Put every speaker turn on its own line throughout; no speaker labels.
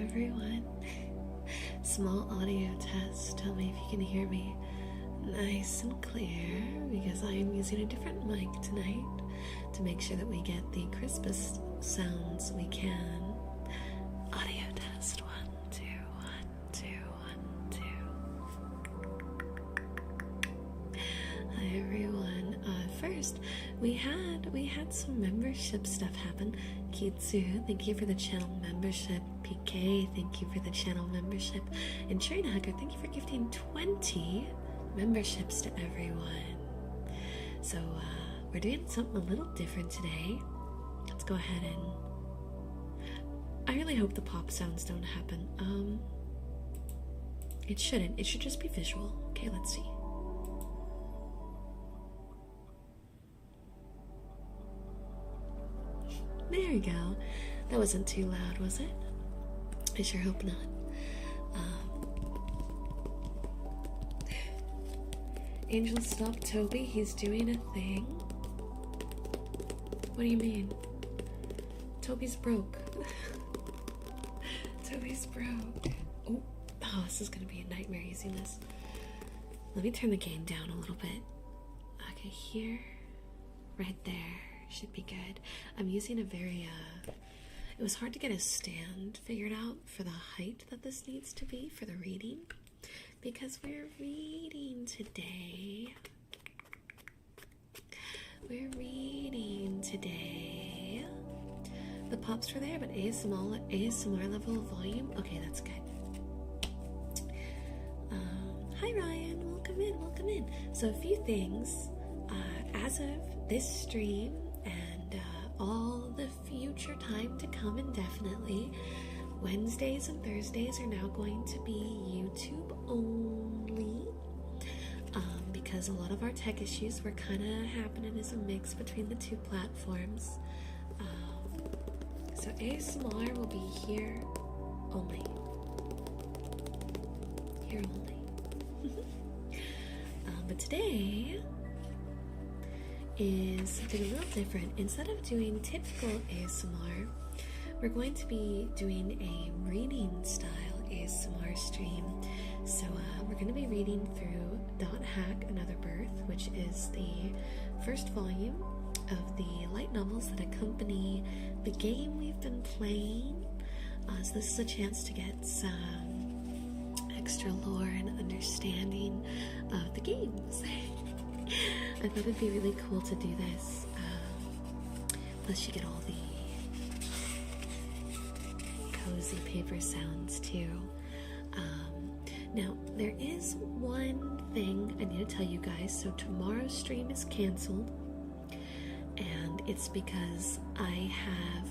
everyone. Small audio test. Tell me if you can hear me nice and clear, because I am using a different mic tonight to make sure that we get the crispest sounds we can. Audio test. 1, 2, 1, 2, 1, 2. Hi everyone. First, we had some membership stuff happen. Kitsu, thank you for the channel membership. PK, thank you for the channel membership. And Train Hacker, thank you for gifting 20 memberships to everyone. So we're doing something a little different today. Let's go ahead and I really hope the pop sounds don't happen. It shouldn't. It should just be visual. Okay, let's see. There we go. That wasn't too loud, was it? I sure hope not. Angel, stop Toby. He's doing a thing. What do you mean? Toby's broke. Toby's broke. Oh, this is gonna be a nightmare using this. Let me turn the gain down a little bit. Okay, here. Right there. Should be good. I'm using a very, it was hard to get a stand figured out for the height that this needs to be for the reading, because we're reading today. We're reading today. The pops were there, but ASMR level of volume. Okay, that's good. Hi Ryan, welcome in, welcome in. So a few things. As of this stream, and all the future time to come indefinitely, Wednesdays and Thursdays are now going to be YouTube only, because a lot of our tech issues were kind of happening as a mix between the two platforms. So ASMR will be here only. Here only. But today is something a little different. Instead of doing typical ASMR, we're going to be doing a reading style ASMR stream. So we're going to be reading through Dot Hack Another Birth, which is the first volume of the light novels that accompany the game we've been playing. So this is a chance to get some extra lore and understanding of the games. I thought it'd be really cool to do this. Plus you get all the cozy paper sounds too. Now, there is one thing I need to tell you guys. So tomorrow's stream is canceled, and it's because I have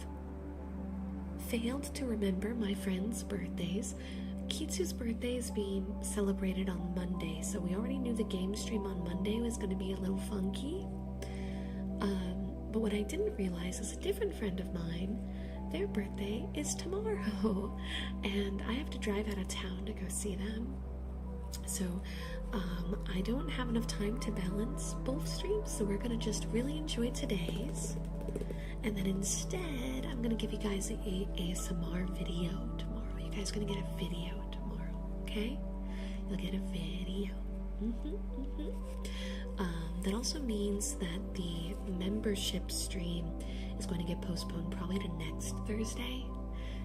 failed to remember my friends' birthdays. Kitsu's birthday is being celebrated on Monday, so we already knew the game stream on Monday was going to be a little funky. But what I didn't realize is a different friend of mine, their birthday is tomorrow, and I have to drive out of town to go see them. So I don't have enough time to balance both streams, so we're going to just really enjoy today's, and then instead I'm going to give you guys a ASMR video tomorrow. You guys are going to get a video tomorrow, okay? You'll get a video. That also means that the membership stream is going to get postponed probably to next Thursday,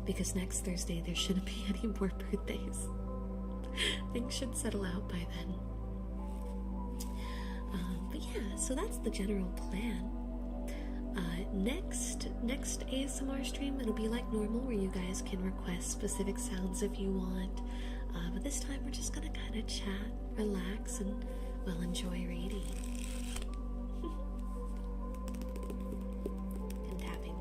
because next Thursday there shouldn't be any more birthdays. Things should settle out by then. But yeah, so that's the general plan. Next ASMR stream, it'll be like normal, where you guys can request specific sounds if you want. But this time we're just gonna kind of chat, relax, and, well, enjoy reading. And tapping.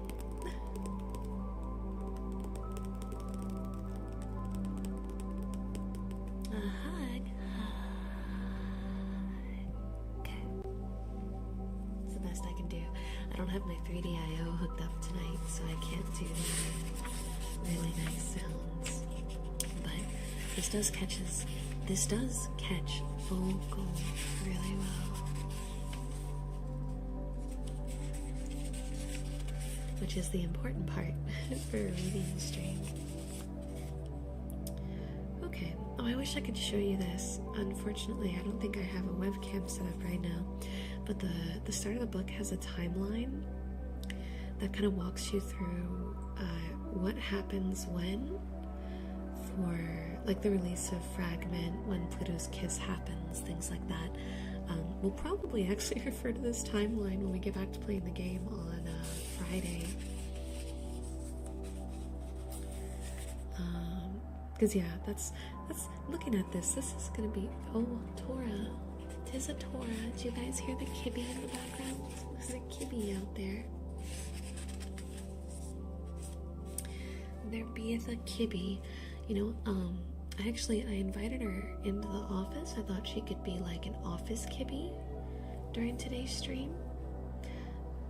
A hug. Okay. It's the best I can do. I don't have my 3DIO hooked up tonight, so I can't do the really nice sounds. But this does catch vocal really well, which is the important part for a reading stream. Okay. Oh, I wish I could show you this. Unfortunately, I don't think I have a webcam set up right now. But the start of the book has a timeline that kind of walks you through what happens when, for like the release of Fragment, when Pluto's kiss happens, things like that. We'll probably actually refer to this timeline when we get back to playing the game on Friday. Because yeah, that's looking at this is gonna be, oh, Tora. Tis a Tora. Do you guys hear the kibby in the background? There's a kibby out there. There beeth a kibby. You know, I invited her into the office. I thought she could be like an office kibby during today's stream.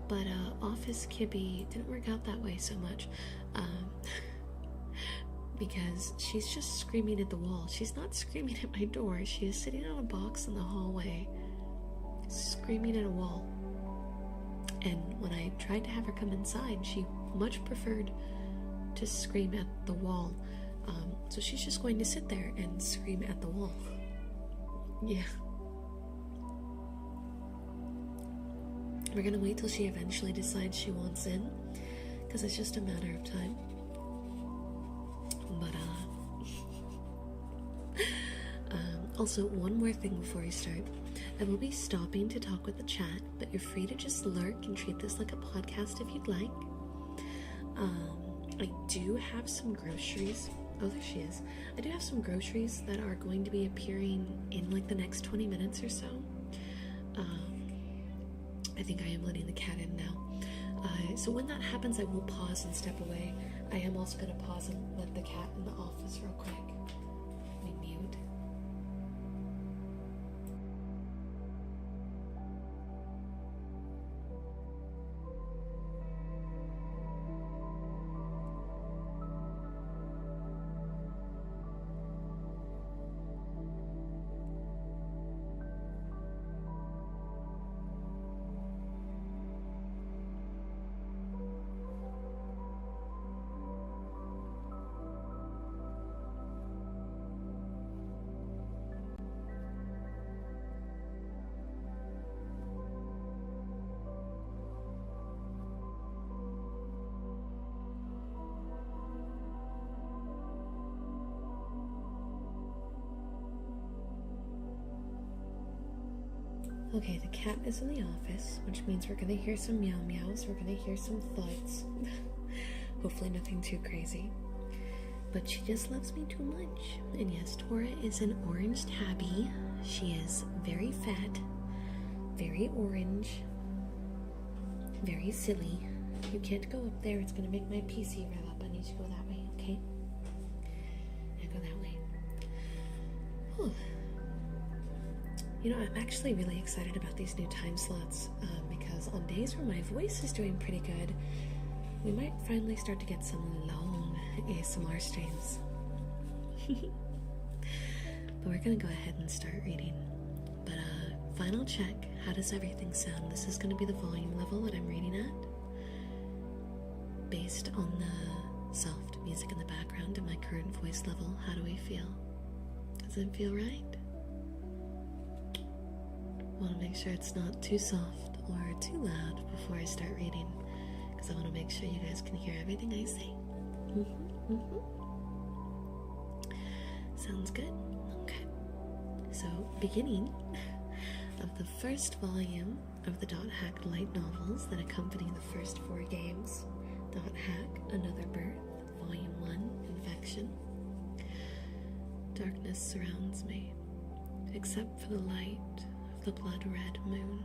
But office kibby didn't work out that way so much. Because she's just screaming at the wall. She's not screaming at my door. She is sitting on a box in the hallway, screaming at a wall. And when I tried to have her come inside, she much preferred to scream at the wall. So she's just going to sit there and scream at the wall. Yeah. We're gonna wait till she eventually decides she wants in, because it's just a matter of time. But also, one more thing before I start. I will be stopping to talk with the chat, but you're free to just lurk and treat this like a podcast if you'd like. I do have some groceries. Oh, there she is. I do have some groceries that are going to be appearing in like the next 20 minutes or so. I think I am letting the cat in now. So when that happens, I will pause and step away. I am also going to pause and let the cat in the office real quick. Let me mute. Okay, the cat is in the office, which means we're gonna hear some meow meows, we're gonna hear some thuds. Hopefully nothing too crazy. But she just loves me too much. And yes, Tora is an orange tabby. She is very fat, very orange, very silly. You can't go up there, it's gonna make my PC rev up. I need to go that way, okay? I go that way. Whew. You know, I'm actually really excited about these new time slots, because on days where my voice is doing pretty good, we might finally start to get some long ASMR streams. But we're gonna go ahead and start reading. But final check, how does everything sound? This is gonna be the volume level that I'm reading at, based on the soft music in the background and my current voice level. How do we feel? Does it feel right? I want to make sure it's not too soft or too loud before I start reading, because I want to make sure you guys can hear everything I say. Sounds good? Okay. So, beginning of the first volume of the Dot Hack light novels that accompany the first 4 games, Dot Hack, Another Birth, Volume 1, Infection. Darkness surrounds me, except for the light the blood-red moon.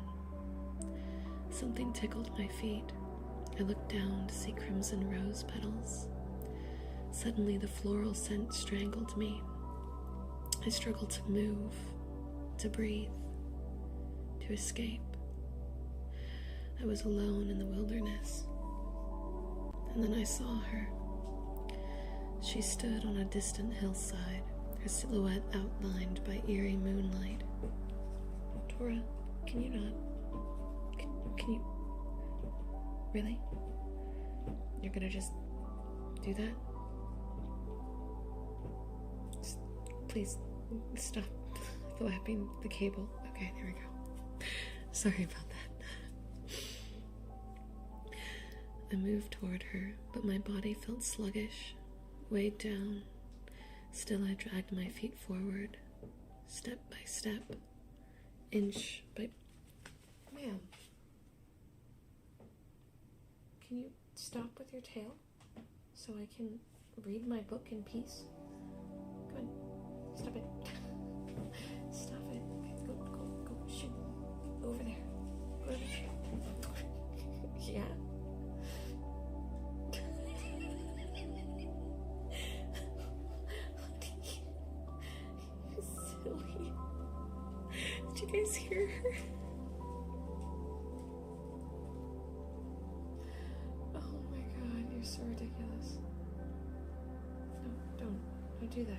Something tickled my feet. I looked down to see crimson rose petals. Suddenly the floral scent strangled me. I struggled to move, to breathe, to escape. I was alone in the wilderness. And then I saw her. She stood on a distant hillside, her silhouette outlined by eerie moonlight. Tora, can you not? Can you? Really? You're gonna just do that? Just please stop flapping the cable. Okay, there we go. Sorry about that. I moved toward her, but my body felt sluggish, weighed down. Still, I dragged my feet forward, step by step, inch by... Ma'am, can you stop with your tail so I can read my book in peace? Come on, stop it. Stop it. Go, shoot. Over there. Go over there. Yeah? Silly. Did you guys hear her? Oh my god, you're so ridiculous. No, don't do that.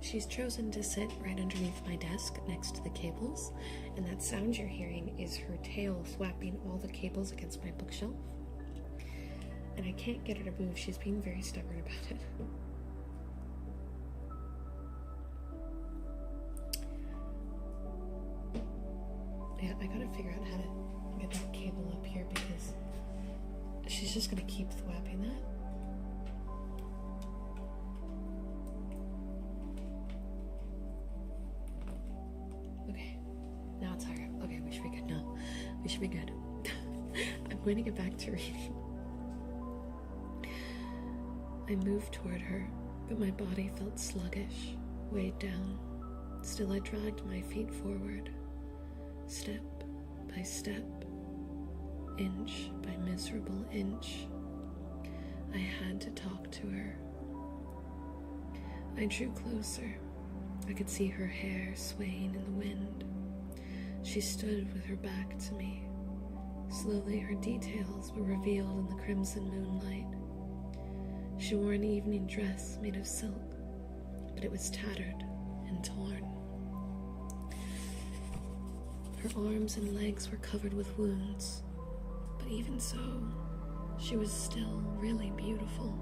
She's chosen to sit right underneath my desk next to the cables, and that sound you're hearing is her tail flapping all the cables against my bookshelf. And I can't get her to move. She's being very stubborn about it. Yeah, I gotta figure out how to get that cable up here because she's just gonna keep thwapping that. Okay, now it's higher. Okay, we should be good now. We should be good. I'm going to get back to reading. I moved toward her, but my body felt sluggish, weighed down. Still, I dragged my feet forward. Step by step, inch by miserable inch, I had to talk to her. I drew closer. I could see her hair swaying in the wind. She stood with her back to me. Slowly her details were revealed in the crimson moonlight. She wore an evening dress made of silk, but it was tattered and torn. Her arms and legs were covered with wounds, but even so, she was still really beautiful.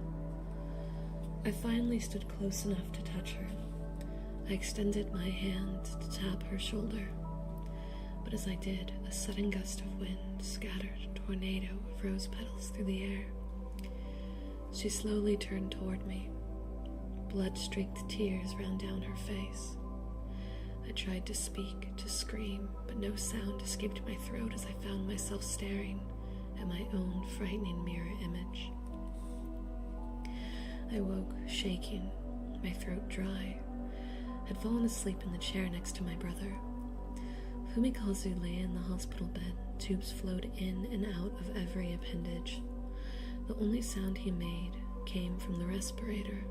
I finally stood close enough to touch her. I extended my hand to tap her shoulder, but as I did, a sudden gust of wind scattered a tornado of rose petals through the air. She slowly turned toward me. Blood-streaked tears ran down her face. I tried to speak, to scream, but no sound escaped my throat as I found myself staring at my own frightening mirror image. I woke, shaking, my throat dry. I'd fallen asleep in the chair next to my brother. Fumikazu lay in the hospital bed. Tubes flowed in and out of every appendage. The only sound he made came from the respirator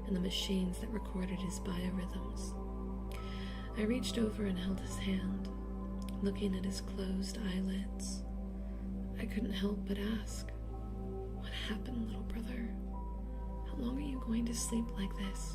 and the machines that recorded his biorhythms. I reached over and held his hand, looking at his closed eyelids. I couldn't help but ask, "What happened, little brother? How long are you going to sleep like this?"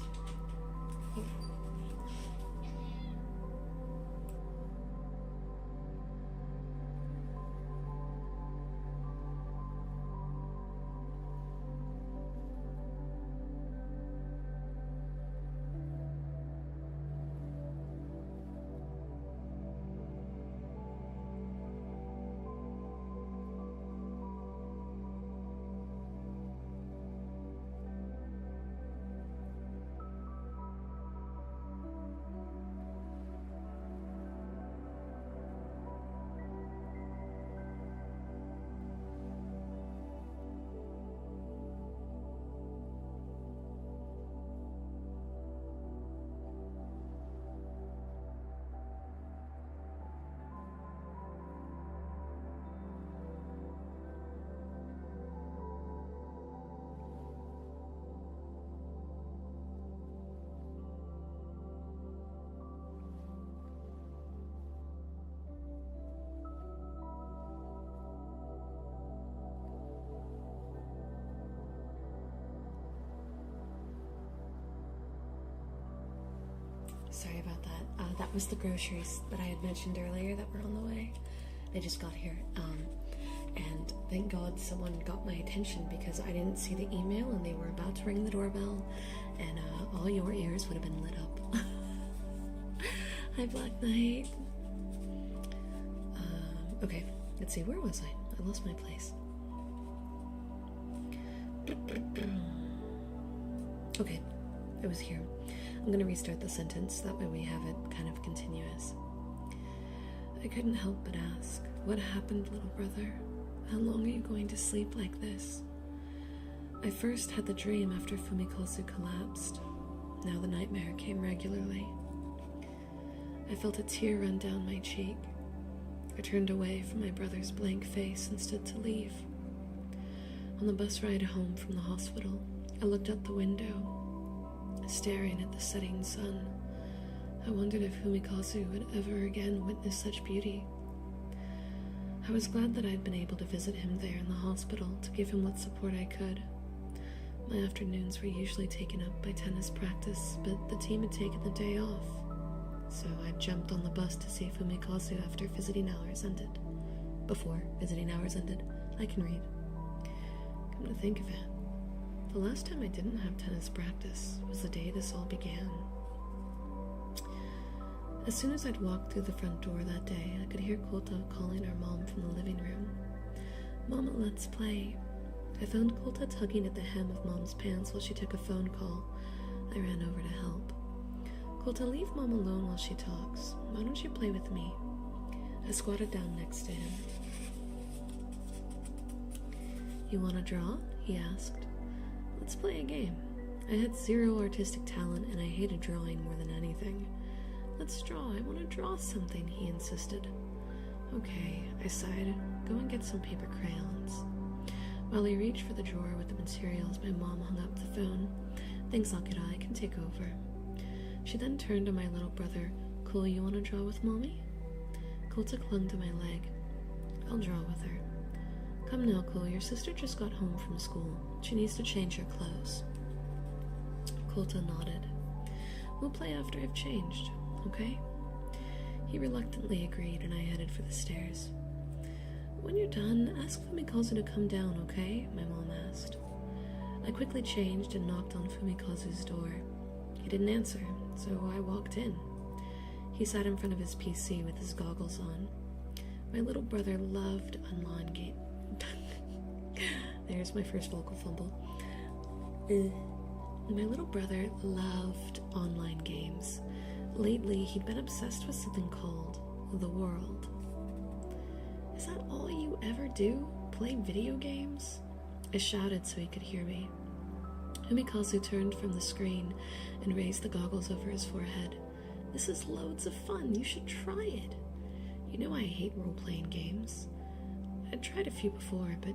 Sorry about that. That was the groceries that I had mentioned earlier that were on the way. They just got here. And thank God someone got my attention because I didn't see the email and they were about to ring the doorbell and all your ears would have been lit up. Hi, Black Knight. Okay, let's see, where was I? I lost my place. Okay, I was here. I'm gonna restart the sentence, that way we have it kind of continuous. I couldn't help but ask, what happened, little brother? How long are you going to sleep like this? I first had the dream after Fumikosu collapsed. Now the nightmare came regularly. I felt a tear run down my cheek. I turned away from my brother's blank face and stood to leave. On the bus ride home from the hospital, I looked out the window, staring at the setting sun. I wondered if Fumikazu would ever again witness such beauty. I was glad that I'd been able to visit him there in the hospital to give him what support I could. My afternoons were usually taken up by tennis practice, but the team had taken the day off. So I jumped on the bus to see Fumikazu after visiting hours ended. Before visiting hours ended. I can read. Come to think of it, the last time I didn't have tennis practice was the day this all began. As soon as I'd walked through the front door that day, I could hear Kota calling our mom from the living room. Mama, let's play. I found Kota tugging at the hem of Mom's pants while she took a phone call. I ran over to help. Kota, leave Mom alone while she talks. Why don't you play with me? I squatted down next to him. You want to draw? He asked. Let's play a game. I had zero artistic talent and I hated drawing more than anything. Let's draw. I want to draw something, he insisted. Okay, I sighed. Go and get some paper crayons. While he reached for the drawer with the materials, my mom hung up the phone. Thanks, Akira, I can take over. She then turned to my little brother. Cool, you want to draw with Mommy? Kota clung to my leg. I'll draw with her. Come now, Cole, your sister just got home from school. She needs to change her clothes. Kota nodded. We'll play after I've changed, okay? He reluctantly agreed, and I headed for the stairs. When you're done, ask Fumikazu to come down, okay? My mom asked. I quickly changed and knocked on Fumikazu's door. He didn't answer, so I walked in. He sat in front of his PC with his goggles on. My little brother loved online games. There's my first vocal fumble. My little brother loved online games. Lately, he'd been obsessed with something called The World. Is that all you ever do? Play video games? I shouted so he could hear me. Fumikazu turned from the screen and raised the goggles over his forehead. This is loads of fun. You should try it. You know I hate role-playing games. I'd tried a few before, but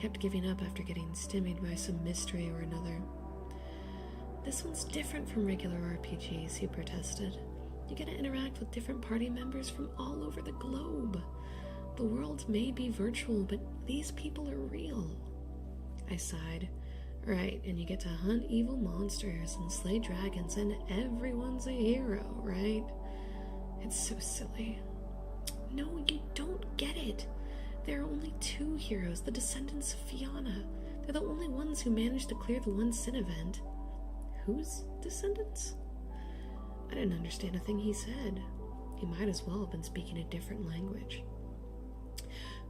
kept giving up after getting stymied by some mystery or another. This one's different from regular RPGs, he protested. You get to interact with different party members from all over the globe. The world may be virtual, but these people are real. I sighed. Right, and you get to hunt evil monsters and slay dragons, and everyone's a hero, right? It's so silly. No, you don't get it. There are only two heroes, the descendants of Fianna. They're the only ones who managed to clear the one sin event. Whose descendants? I didn't understand a thing he said. He might as well have been speaking a different language.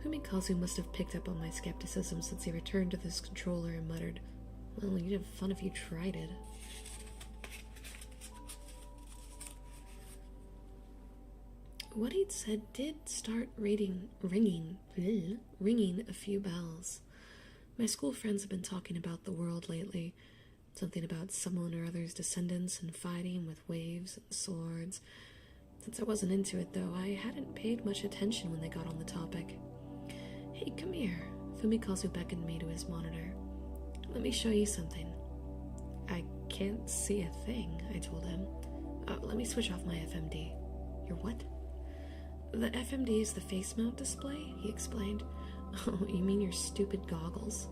Fumikazu must have picked up on my skepticism since he returned to this controller and muttered, well, you'd have fun if you tried it. What he'd said did start ringing a few bells. My school friends have been talking about the world lately. Something about someone or other's descendants and fighting with waves and swords. Since I wasn't into it, though, I hadn't paid much attention when they got on the topic. Hey, come here. Fumikazu beckoned me to his monitor. Let me show you something. I can't see a thing, I told him. Let me switch off my FMD. Your what? The FMD is the face mount display, he explained. Oh, you mean your stupid goggles?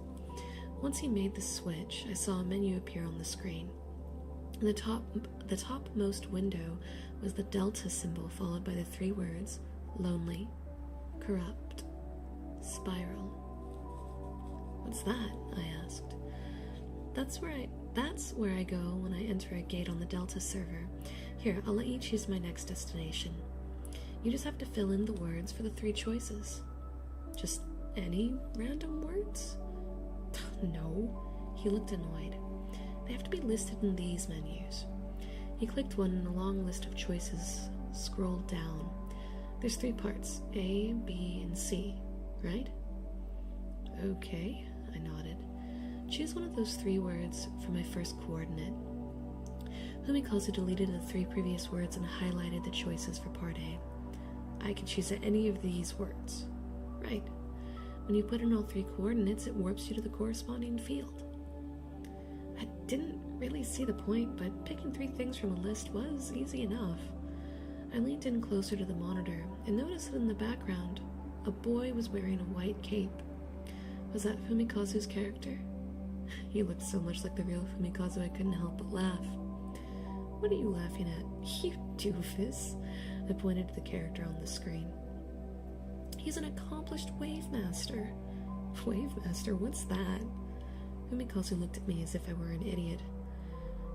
Once he made the switch, I saw a menu appear on the screen. In the topmost window was the delta symbol followed by the three words, lonely, corrupt, spiral. What's that? I asked. That's where That's where I go when I enter a gate on the Delta server. Here, I'll let you choose my next destination. You just have to fill in the words for the 3 choices. Just any random words? No. He looked annoyed. They have to be listed in these menus. He clicked one and a long list of choices scrolled down. There's 3 parts, A, B, and C, right? Okay, I nodded. Choose one of those 3 words for my first coordinate. Fumikazu deleted the 3 previous words and highlighted the choices for part A. I could choose any of these words. Right. When you put in all 3 coordinates, it warps you to the corresponding field. I didn't really see the point, but picking 3 things from a list was easy enough. I leaned in closer to the monitor and noticed that in the background, a boy was wearing a white cape. Was that Fumikazu's character? He looked so much like the real Fumikazu I couldn't help but laugh. What are you laughing at, you doofus? I pointed to the character on the screen. He's an accomplished wave master. Wave master? What's that? Fumikazu looked at me as if I were an idiot.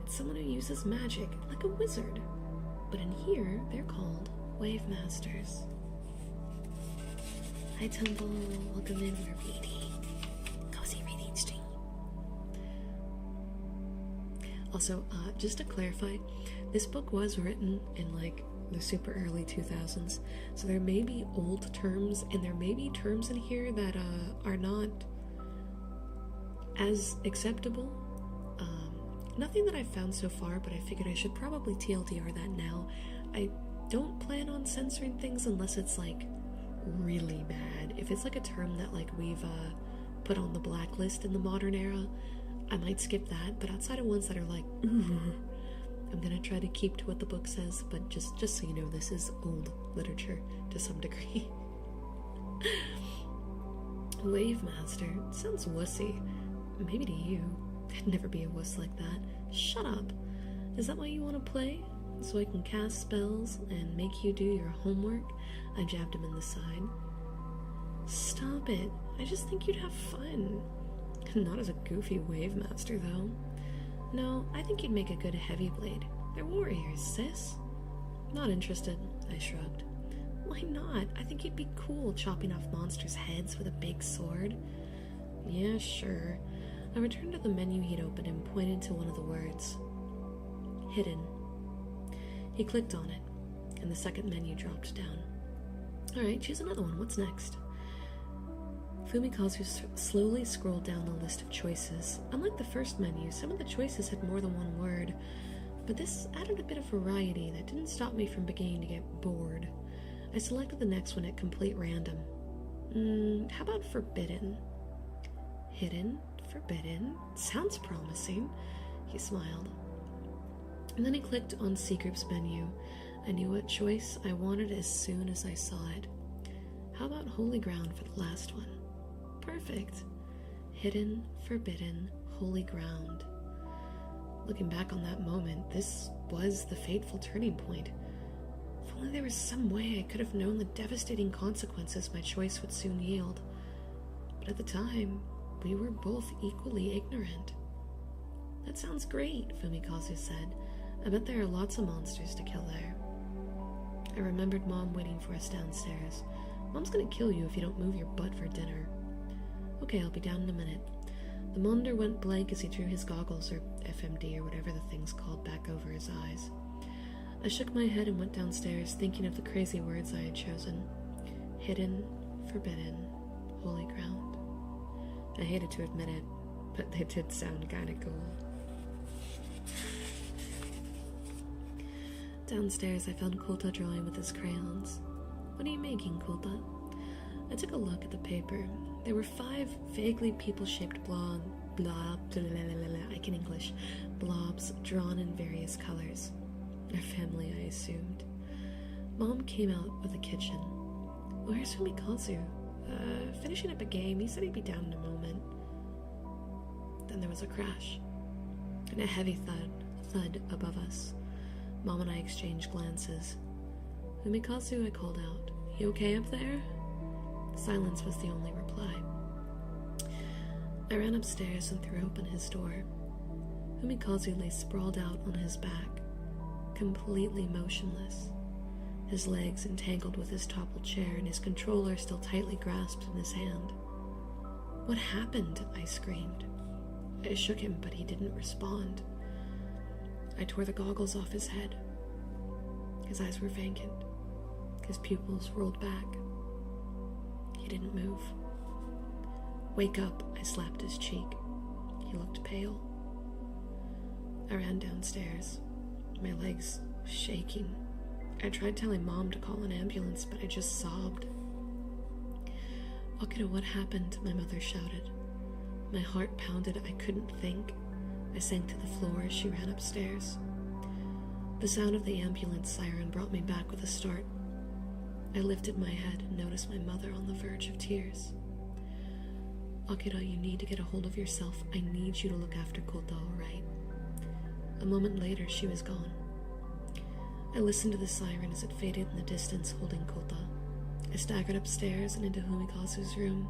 It's someone who uses magic, like a wizard. But in here, they're called wave masters. Hi Tumble, welcome in, we're reading. Cozy reading stream. Also, just to clarify, this book was written in like the super early 2000s, so there may be old terms and there may be terms in here that are not as acceptable. Nothing that I've found so far, but I figured I should probably TLDR that now. I don't plan on censoring things unless it's like really bad. If it's like a term that like we've put on the blacklist in the modern era, I might skip that, but outside of ones that are like, ooh, I'm gonna try to keep to what the book says, but just so you know, this is old literature to some degree. Wave Master sounds wussy. Maybe to you. I'd never be a wuss like that. Shut up. Is that why you want to play? So I can cast spells and make you do your homework? I jabbed him in the side. Stop it. I just think you'd have fun. Not as a goofy wave master, though. No, I think you'd make a good heavy blade. They're warriors, sis. Not interested, I shrugged. Why not? I think you'd be cool chopping off monsters' heads with a big sword. Yeah, sure. I returned to the menu he'd opened and pointed to one of the words. Hidden. He clicked on it, and the second menu dropped down. Alright, choose another one. What's next? Fumikazu slowly scrolled down the list of choices. Unlike the first menu, some of the choices had more than one word, but this added a bit of variety that didn't stop me from beginning to get bored. I selected the next one at complete random. How about forbidden? Hidden? Forbidden? Sounds promising. He smiled. And then he clicked on C Group's menu. I knew what choice I wanted as soon as I saw it. How about Holy Ground for the last one? Perfect. Hidden, forbidden, holy ground. Looking back on that moment, this was the fateful turning point. If only there was some way I could have known the devastating consequences my choice would soon yield. But at the time, we were both equally ignorant. That sounds great, Fumikazu said. I bet there are lots of monsters to kill there. I remembered Mom waiting for us downstairs. Mom's gonna kill you if you don't move your butt for dinner. Okay, I'll be down in a minute. The monitor went blank as he drew his goggles, or FMD, or whatever the thing's called, back over his eyes. I shook my head and went downstairs, thinking of the crazy words I had chosen. Hidden, forbidden, holy ground. I hated to admit it, but they did sound kinda cool. Downstairs, I found Kulta drawing with his crayons. What are you making, Kulta? I took a look at the paper. There were 5 vaguely people-shaped blobs drawn in various colors. Our family, I assumed. Mom came out of the kitchen. Where's Fumikazu? Finishing up a game. He said he'd be down in a moment. Then there was a crash, and a heavy thud above us. Mom and I exchanged glances. Fumikazu, I called out. You okay up there? Silence was the only reply. I ran upstairs and threw open his door. Fumikaze lay sprawled out on his back, completely motionless, his legs entangled with his toppled chair and his controller still tightly grasped in his hand. "What happened?" I screamed. I shook him, but he didn't respond. I tore the goggles off his head. His eyes were vacant. His pupils rolled back. He didn't move. "Wake up," I slapped his cheek. He looked pale. I ran downstairs, my legs shaking. I tried telling Mom to call an ambulance, but I just sobbed. "Akira, what happened?" my mother shouted. My heart pounded. I couldn't think. I sank to the floor as she ran upstairs. The sound of the ambulance siren brought me back with a start. I lifted my head and noticed my mother on the verge of tears. "Akira, you need to get a hold of yourself. I need you to look after Kota, all right?" A moment later, she was gone. I listened to the siren as it faded in the distance, holding Kota. I staggered upstairs and into Fumikazu's room.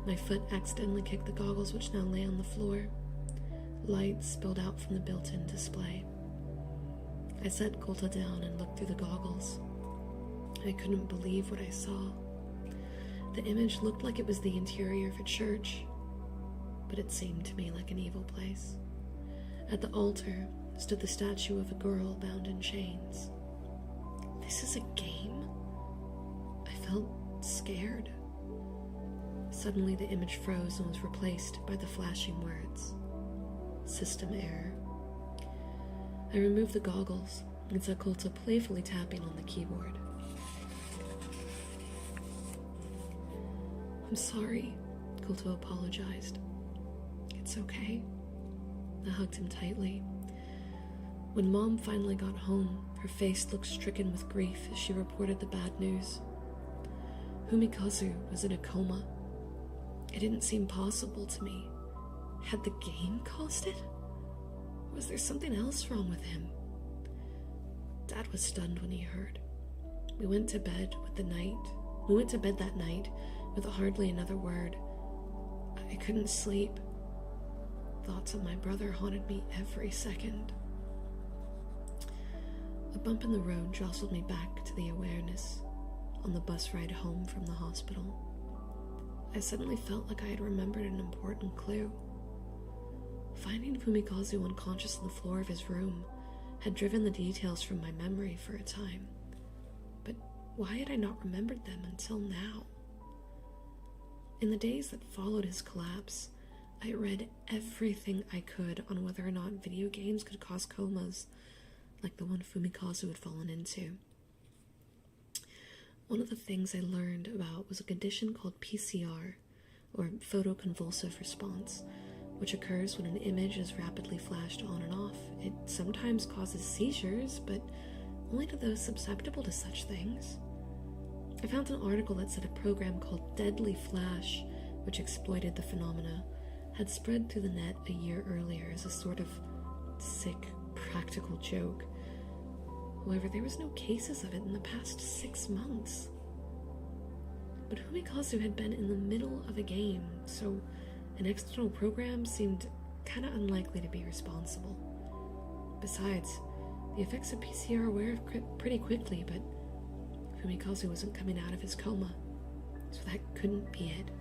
My foot accidentally kicked the goggles, which now lay on the floor. Light spilled out from the built-in display. I set Kota down and looked through the goggles. I couldn't believe what I saw. The image looked like it was the interior of a church, but it seemed to me like an evil place. At the altar stood the statue of a girl bound in chains. This is a game? I felt scared. Suddenly the image froze and was replaced by the flashing words, "System error." I removed the goggles and saw Kota playfully tapping on the keyboard. "I'm sorry," Kota apologized. "It's okay." I hugged him tightly. When Mom finally got home, her face looked stricken with grief as she reported the bad news. Fumikaze was in a coma. It didn't seem possible to me. Had the game caused it? Was there something else wrong with him? Dad was stunned when he heard. We went to bed that night with hardly another word. I couldn't sleep. Thoughts of my brother haunted me every second. A bump in the road jostled me back to the awareness on the bus ride home from the hospital. I suddenly felt like I had remembered an important clue. Finding Fumikaze unconscious on the floor of his room had driven the details from my memory for a time. But why had I not remembered them until now? In the days that followed his collapse, I read everything I could on whether or not video games could cause comas, like the one Fumikaze had fallen into. One of the things I learned about was a condition called PCR, or photoconvulsive response, which occurs when an image is rapidly flashed on and off. It sometimes causes seizures, but only to those susceptible to such things. I found an article that said a program called Deadly Flash, which exploited the phenomena, had spread through the net a year earlier as a sort of sick, practical joke. However, there was no cases of it in the past 6 months. But Fumikaze had been in the middle of a game, so an external program seemed kinda unlikely to be responsible. Besides, the effects of PCR wear off pretty quickly, but Fumikaze wasn't coming out of his coma, so that couldn't be it.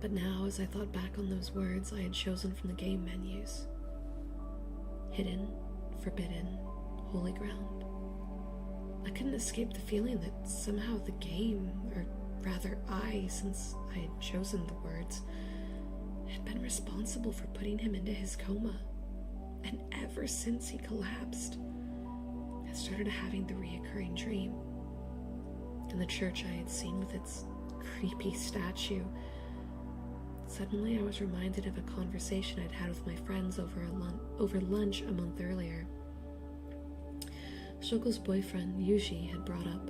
But now, as I thought back on those words I had chosen from the game menus, hidden, forbidden, holy ground, I couldn't escape the feeling that somehow the game, or rather I, since I had chosen the words, had been responsible for putting him into his coma. And ever since he collapsed, I started having the reoccurring dream. In the church I had seen with its creepy statue, suddenly I was reminded of a conversation I'd had with my friends over lunch a month earlier. Shoko's boyfriend, Yuji, had brought up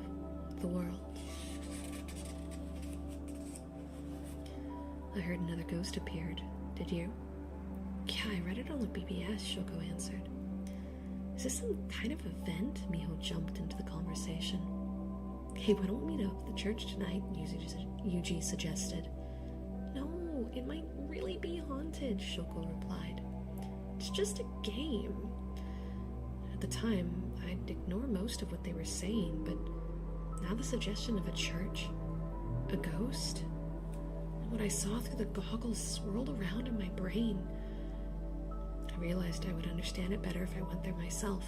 the world. I heard another ghost appeared. Did you? Yeah, I read it on the BBS, Shoko answered. Is this some kind of event? Miho jumped into the conversation. Hey, why don't we meet up at the church tonight? Yuji suggested. No, it might really be haunted, Shoko replied. It's just a game. At the time, I'd ignore most of what they were saying, but now the suggestion of a church, a ghost, and what I saw through the goggles swirled around in my brain. I realized I would understand it better if I went there myself.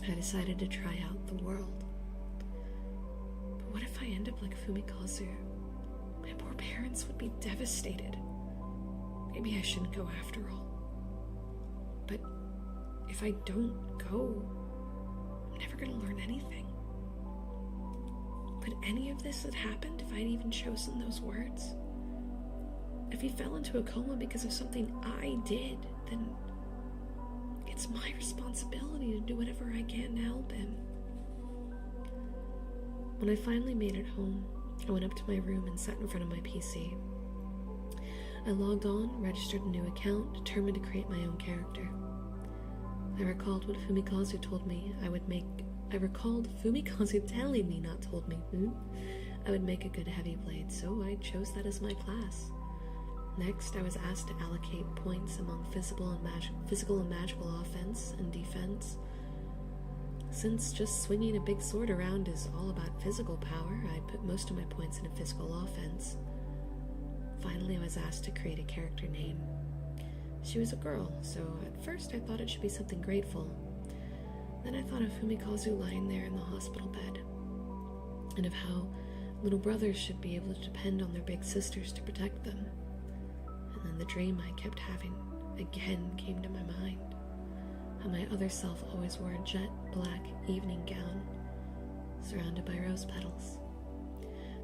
I decided to try out the world. But what if I end up like Fumikazu? My poor parents would be devastated. Maybe I shouldn't go after all. But if I don't go, I'm never going to learn anything. Could any of this have happened if I'd even chosen those words? If he fell into a coma because of something I did, then it's my responsibility to do whatever I can to help him. When I finally made it home, I went up to my room and sat in front of my PC. I logged on, registered a new account, determined to create my own character. I recalled what Fumikazu told me I recalled Fumikazu telling me, not told me, I would make a good heavy blade, so I chose that as my class. Next, I was asked to allocate points among physical and magical offense and defense. Since just swinging a big sword around is all about physical power, I put most of my points into physical offense. Finally, I was asked to create a character name. She was a girl, so at first I thought it should be something grateful. Then I thought of Fumikazu lying there in the hospital bed, and of how little brothers should be able to depend on their big sisters to protect them. And then the dream I kept having again came to my mind. How my other self always wore a jet black evening gown, surrounded by rose petals.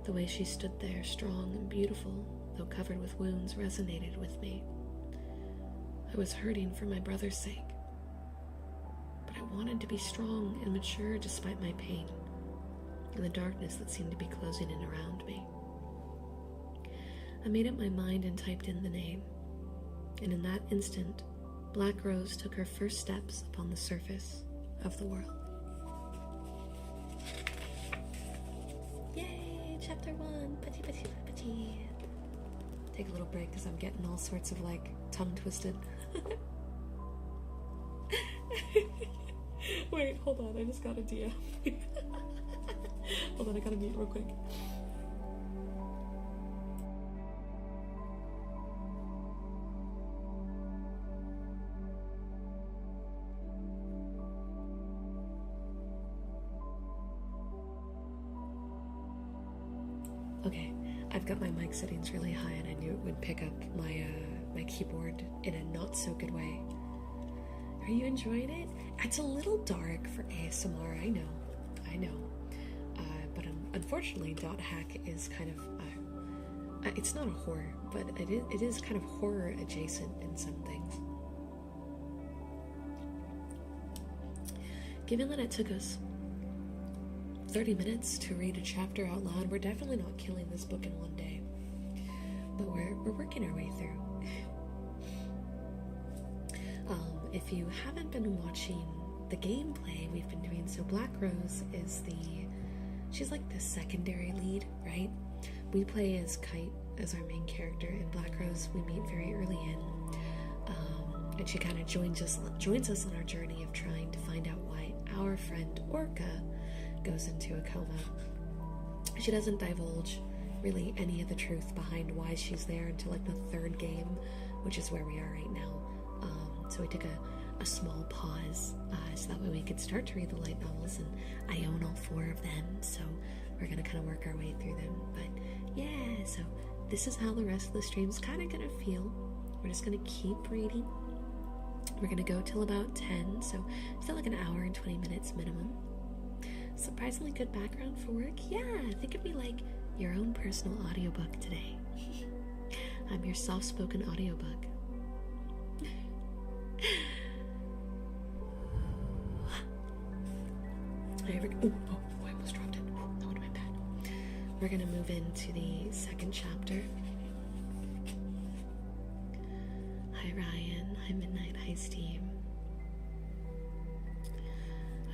The way she stood there, strong and beautiful, though covered with wounds, resonated with me. I was hurting for my brother's sake, but I wanted to be strong and mature despite my pain and the darkness that seemed to be closing in around me. I made up my mind and typed in the name, and in that instant, Black Rose took her first steps upon the surface of the world. Yay! Chapter 1! Petit, petit, petit. Take a little break because I'm getting all sorts of, tongue twisted. Wait, hold on, I just got a DM. Hold on, I gotta mute real quick. Okay, I've got my mic settings really high and I knew it would pick up my keyboard in a not so good way. Are you enjoying it? It's a little dark for ASMR, I know. But unfortunately, Dot Hack is kind of, it's not a horror, but it is kind of horror adjacent in some things. Given that it took us 30 minutes to read a chapter out loud, we're definitely not killing this book in one day, but we're working our way through. If you haven't been watching the gameplay we've been doing, so Black Rose is she's like the secondary lead, right? We play as Kite as our main character, and Black Rose we meet very early in, and she kind of joins us on our journey of trying to find out why our friend Orca goes into a coma. She doesn't divulge really any of the truth behind why she's there until the third game, which is where we are right now. So we took a small pause so that way we could start to read the light novels, and I own all 4 of them, so we're gonna kind of work our way through them. But yeah, so this is how the rest of the stream's kind of gonna feel. We're just gonna keep reading. We're gonna go till about 10, so still an hour and 20 minutes minimum. Surprisingly good background for work. Yeah, think of me like your own personal audiobook today. I'm your soft-spoken audiobook. Oh, I almost dropped it. That would have been bad. We're gonna move into the second chapter. Hi Ryan, hi Midnight, hi Steam.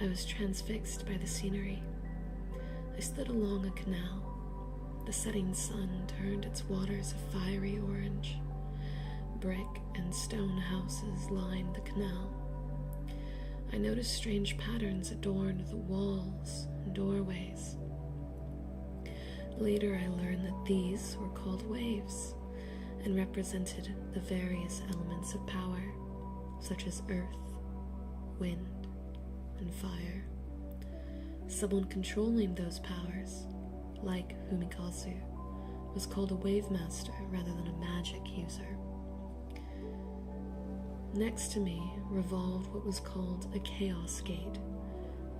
I was transfixed by the scenery. I stood along a canal. The setting sun turned its waters a fiery orange. Brick and stone houses lined the canal. I noticed strange patterns adorned the walls and doorways. Later I learned that these were called waves and represented the various elements of power, such as earth, wind, and fire. Someone controlling those powers, like Humikazu, was called a wave master rather than a magic user. Next to me revolved what was called a chaos gate,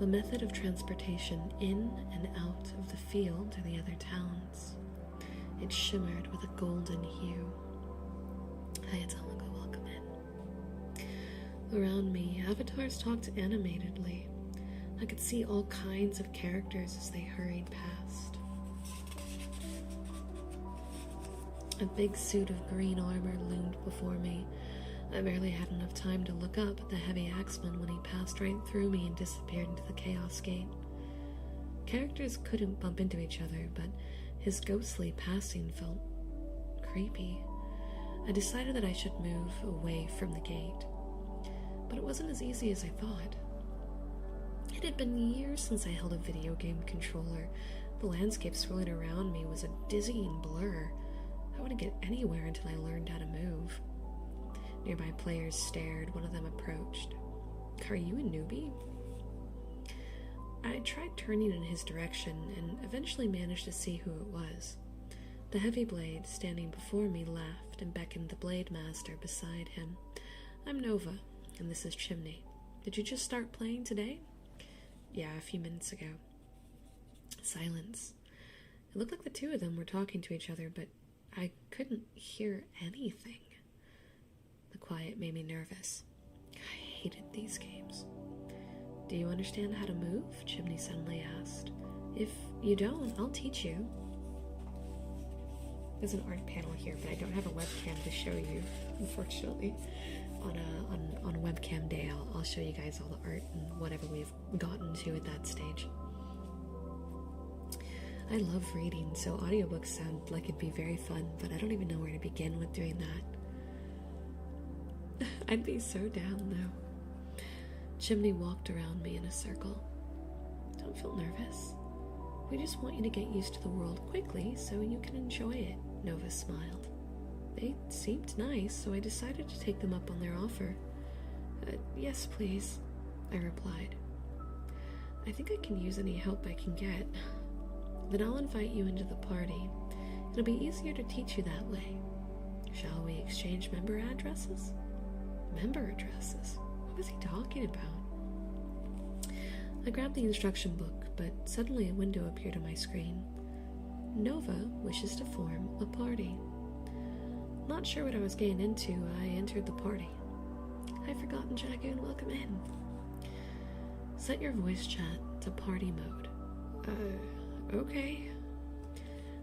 the method of transportation in and out of the field to the other towns. It shimmered with a golden hue. Hayatamako, welcome in. Around me, avatars talked animatedly. I could see all kinds of characters as they hurried past. A big suit of green armor loomed before me. I barely had enough time to look up at the heavy axeman when he passed right through me and disappeared into the chaos gate. Characters couldn't bump into each other, but his ghostly passing felt creepy. I decided that I should move away from the gate, but it wasn't as easy as I thought. It had been years since I held a video game controller. The landscape swirling around me was a dizzying blur. I wouldn't get anywhere until I learned how to move. Nearby players stared. One of them approached. "Are you a newbie?" I tried turning in his direction and eventually managed to see who it was. The heavy blade standing before me laughed and beckoned the blade master beside him. "I'm Nova, and this is Chimney. Did you just start playing today?" "Yeah, a few minutes ago." Silence. It looked like the two of them were talking to each other, but I couldn't hear anything. The quiet made me nervous. I hated these games. "Do you understand how to move?" Chimney suddenly asked. "If you don't, I'll teach you." There's an art panel here, but I don't have a webcam to show you, unfortunately. On webcam day, I'll show you guys all the art and whatever we've gotten to at that stage. I love reading, so audiobooks sound like it'd be very fun, but I don't even know where to begin with doing that. I'd be so down, though. Chimney walked around me in a circle. "Don't feel nervous. We just want you to get used to the world quickly so you can enjoy it," Nova smiled. They seemed nice, so I decided to take them up on their offer. "Yes, please," I replied. "I think I can use any help I can get. Then I'll invite you into the party. It'll be easier to teach you that way. Shall we exchange member addresses?" Member addresses? What was he talking about? I grabbed the instruction book, but suddenly a window appeared on my screen. "Nova wishes to form a party." Not sure what I was getting into, I entered the party. "I've forgotten Jagoon, welcome in." "Set your voice chat to party mode." Okay.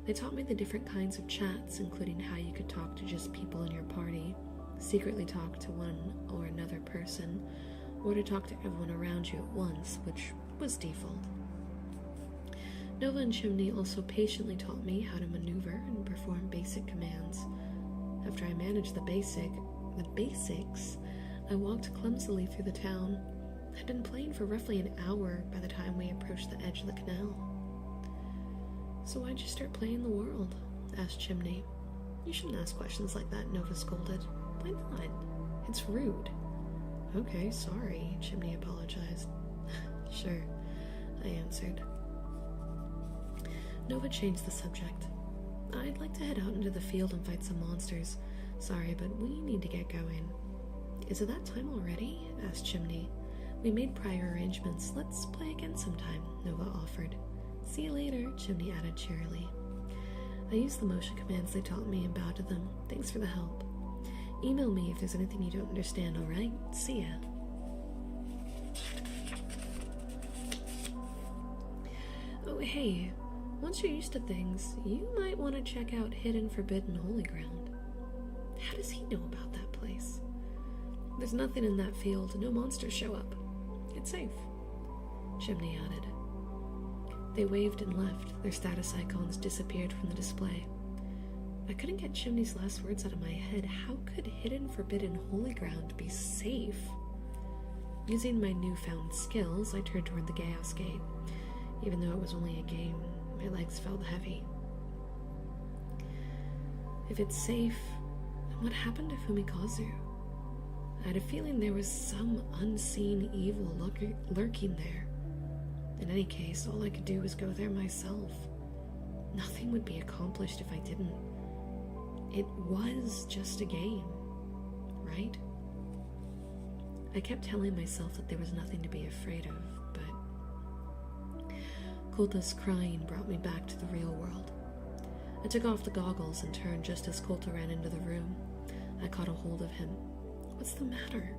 They taught me the different kinds of chats, including how you could talk to just people in your party, secretly talk to one or another person, or to talk to everyone around you at once, which was default. Nova and Chimney also patiently taught me how to maneuver and perform basic commands. After I managed the basics, I walked clumsily through the town. I'd been playing for roughly an hour by the time we approached the edge of the canal. "So why'd you start playing the world?" asked Chimney. "You shouldn't ask questions like that," Nova scolded. "Why not? It's rude." "Okay, sorry," Chimney apologized. "Sure," I answered. Nova changed the subject. "I'd like to head out into the field and fight some monsters. Sorry, but we need to get going." "Is it that time already?" asked Chimney. "We made prior arrangements. Let's play again sometime," Nova offered. "See you later," Chimney added cheerily. I used the motion commands they taught me and bowed to them. "Thanks for the help. Email me if there's anything you don't understand, alright? See ya." Oh, hey. Once you're used to things, you might want to check out Hidden Forbidden Holy Ground. How does he know about that place? "There's nothing in that field. No monsters show up. It's safe," Chimney added. They waved and left. Their status icons disappeared from the display. I couldn't get Chimney's last words out of my head. How could hidden, forbidden, holy ground be safe? Using my newfound skills, I turned toward the Chaos Gate. Even though it was only a game, my legs felt heavy. If it's safe, then what happened to Fumikazu? I had a feeling there was some unseen evil lurking there. In any case, all I could do was go there myself. Nothing would be accomplished if I didn't. It was just a game, right? I kept telling myself that there was nothing to be afraid of, but Kolta's crying brought me back to the real world. I took off the goggles and turned just as Kolta ran into the room. I caught a hold of him. What's the matter?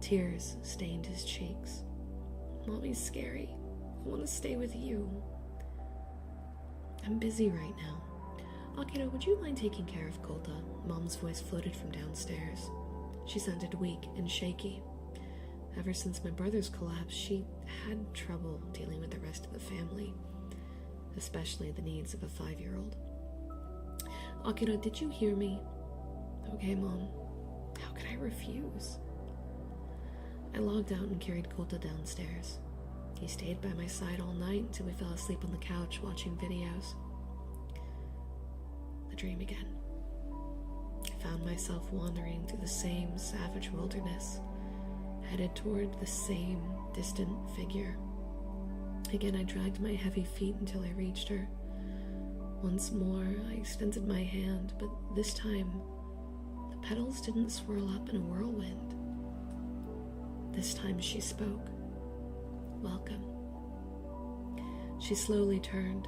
Tears stained his cheeks. Mommy's scary. I want to stay with you. I'm busy right now. Akira, would you mind taking care of Kolta? Mom's voice floated from downstairs. She sounded weak and shaky. Ever since my brother's collapse, she had trouble dealing with the rest of the family, especially the needs of a 5-year-old. Akira, did you hear me? Okay, Mom. How could I refuse? I logged out and carried Kolta downstairs. He stayed by my side all night until we fell asleep on the couch watching videos. The dream again. I found myself wandering through the same savage wilderness, headed toward the same distant figure. Again, I dragged my heavy feet until I reached her. Once more, I extended my hand, but this time, the petals didn't swirl up in a whirlwind. This time she spoke. Welcome. She slowly turned.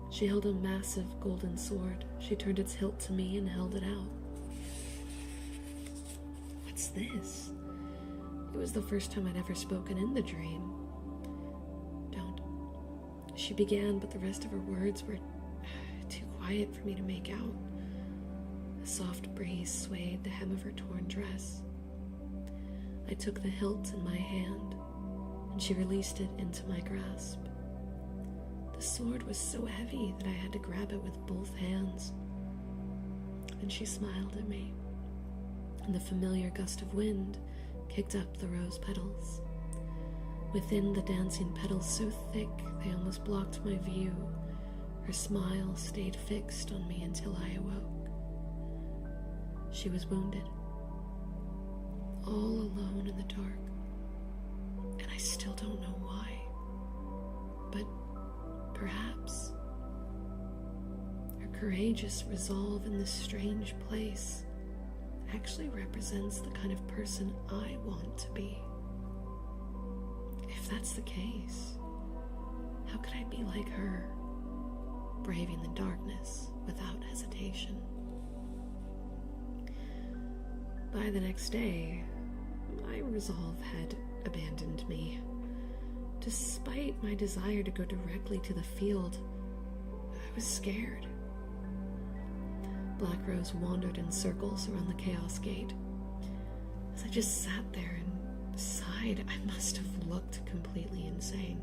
She held a massive golden sword. She turned its hilt to me and held it out. What's this? It was the first time I'd ever spoken in the dream. Don't. She began, but the rest of her words were too quiet for me to make out. A soft breeze swayed the hem of her torn dress. I took the hilt in my hand, and she released it into my grasp. The sword was so heavy that I had to grab it with both hands. Then she smiled at me, and the familiar gust of wind kicked up the rose petals. Within the dancing petals so thick they almost blocked my view, her smile stayed fixed on me until I awoke. She was wounded, all alone in the dark, and I still don't know why. But perhaps her courageous resolve in this strange place actually represents the kind of person I want to be. If that's the case, how could I be like her, braving the darkness without hesitation? By the next day, my resolve had abandoned me. Despite my desire to go directly to the field, I was scared. Black Rose wandered in circles around the Chaos Gate. As I just sat there and sighed, I must have looked completely insane.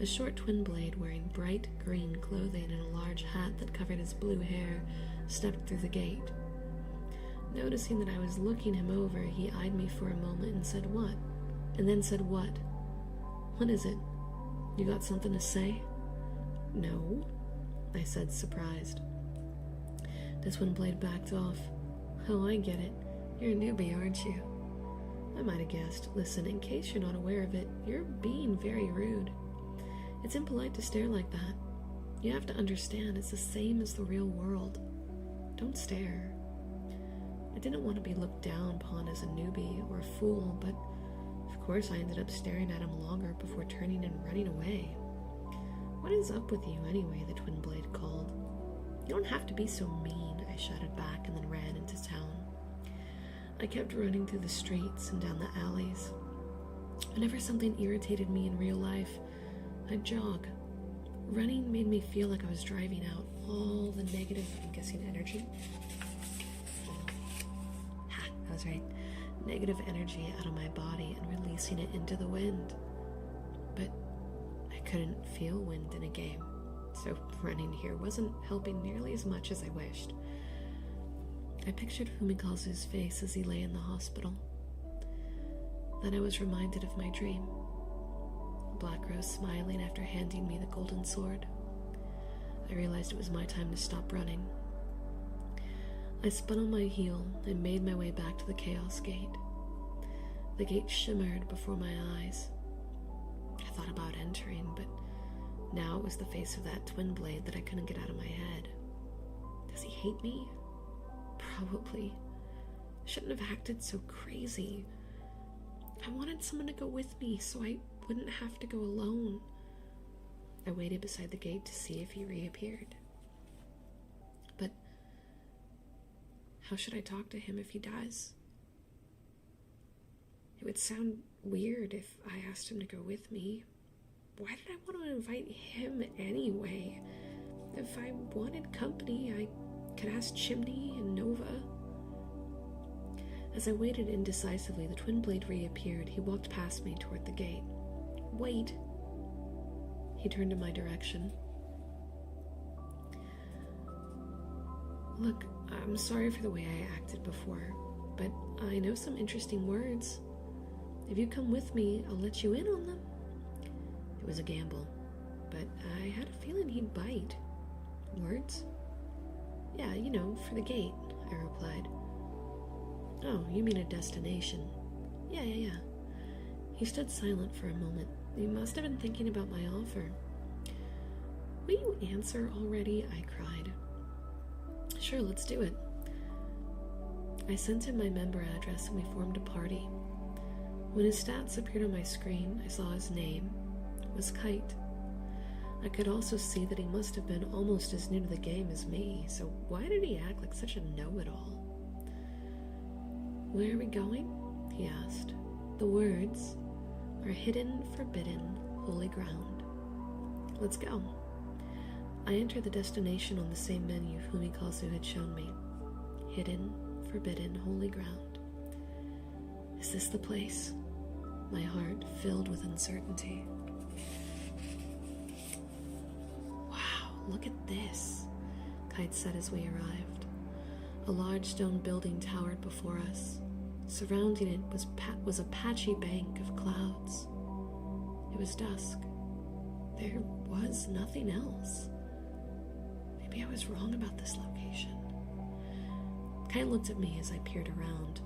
A short twin blade wearing bright green clothing and a large hat that covered his blue hair stepped through the gate. Noticing that I was looking him over, he eyed me for a moment and said, "What?" And then said, "What? What is it? You got something to say?" "No," I said, surprised. The twin blade backed off. "Oh, I get it. You're a newbie, aren't you?" "I might have guessed. Listen, in case you're not aware of it, you're being very rude. It's impolite to stare like that. You have to understand it's the same as the real world. Don't stare." I didn't want to be looked down upon as a newbie or a fool, but of course I ended up staring at him longer before turning and running away. "What is up with you anyway?" the twin blade called. "You don't have to be so mean," I shouted back and then ran into town. I kept running through the streets and down the alleys. Whenever something irritated me in real life, I'd jog. Running made me feel like I was driving out all the negative, I'm guessing, energy. I was right. Negative energy out of my body and releasing it into the wind. But I couldn't feel wind in a game, so running here wasn't helping nearly as much as I wished. I pictured Fumikazu's face as he lay in the hospital. Then I was reminded of my dream. Black Rose smiling after handing me the golden sword. I realized it was my time to stop running. I spun on my heel and made my way back to the Chaos Gate. The gate shimmered before my eyes. I thought about entering, but now it was the face of that twin blade that I couldn't get out of my head. Does he hate me? Probably. I shouldn't have acted so crazy. I wanted someone to go with me so I wouldn't have to go alone. I waited beside the gate to see if he reappeared. But how should I talk to him if he does? It would sound weird if I asked him to go with me. Why did I want to invite him anyway? If I wanted company, I could ask Chimney and Nova. As I waited indecisively, the twin blade reappeared. He walked past me toward the gate. Wait. He turned in my direction. Look, I'm sorry for the way I acted before, but I know some interesting words. If you come with me, I'll let you in on them. It was a gamble, but I had a feeling he'd bite. Words? Yeah, for the gate, I replied. Oh, you mean a destination? Yeah. He stood silent for a moment. He must have been thinking about my offer. Will you answer already? I cried. Sure, let's do it. I sent him my member address and we formed a party. When his stats appeared on my screen, I saw his name. It was Kite. I could also see that he must have been almost as new to the game as me, so why did he act like such a know-it-all? Where are we going? He asked. The words are hidden, forbidden, holy ground. Let's go. I entered the destination on the same menu Fumikazu had shown me. Hidden, forbidden, holy ground. Is this the place? My heart filled with uncertainty. Wow, look at this, Kite said as we arrived. A large stone building towered before us. Surrounding it was a patchy bank of clouds. It was dusk. There was nothing else. Maybe I was wrong about this location. Kite looked at me as I peered around.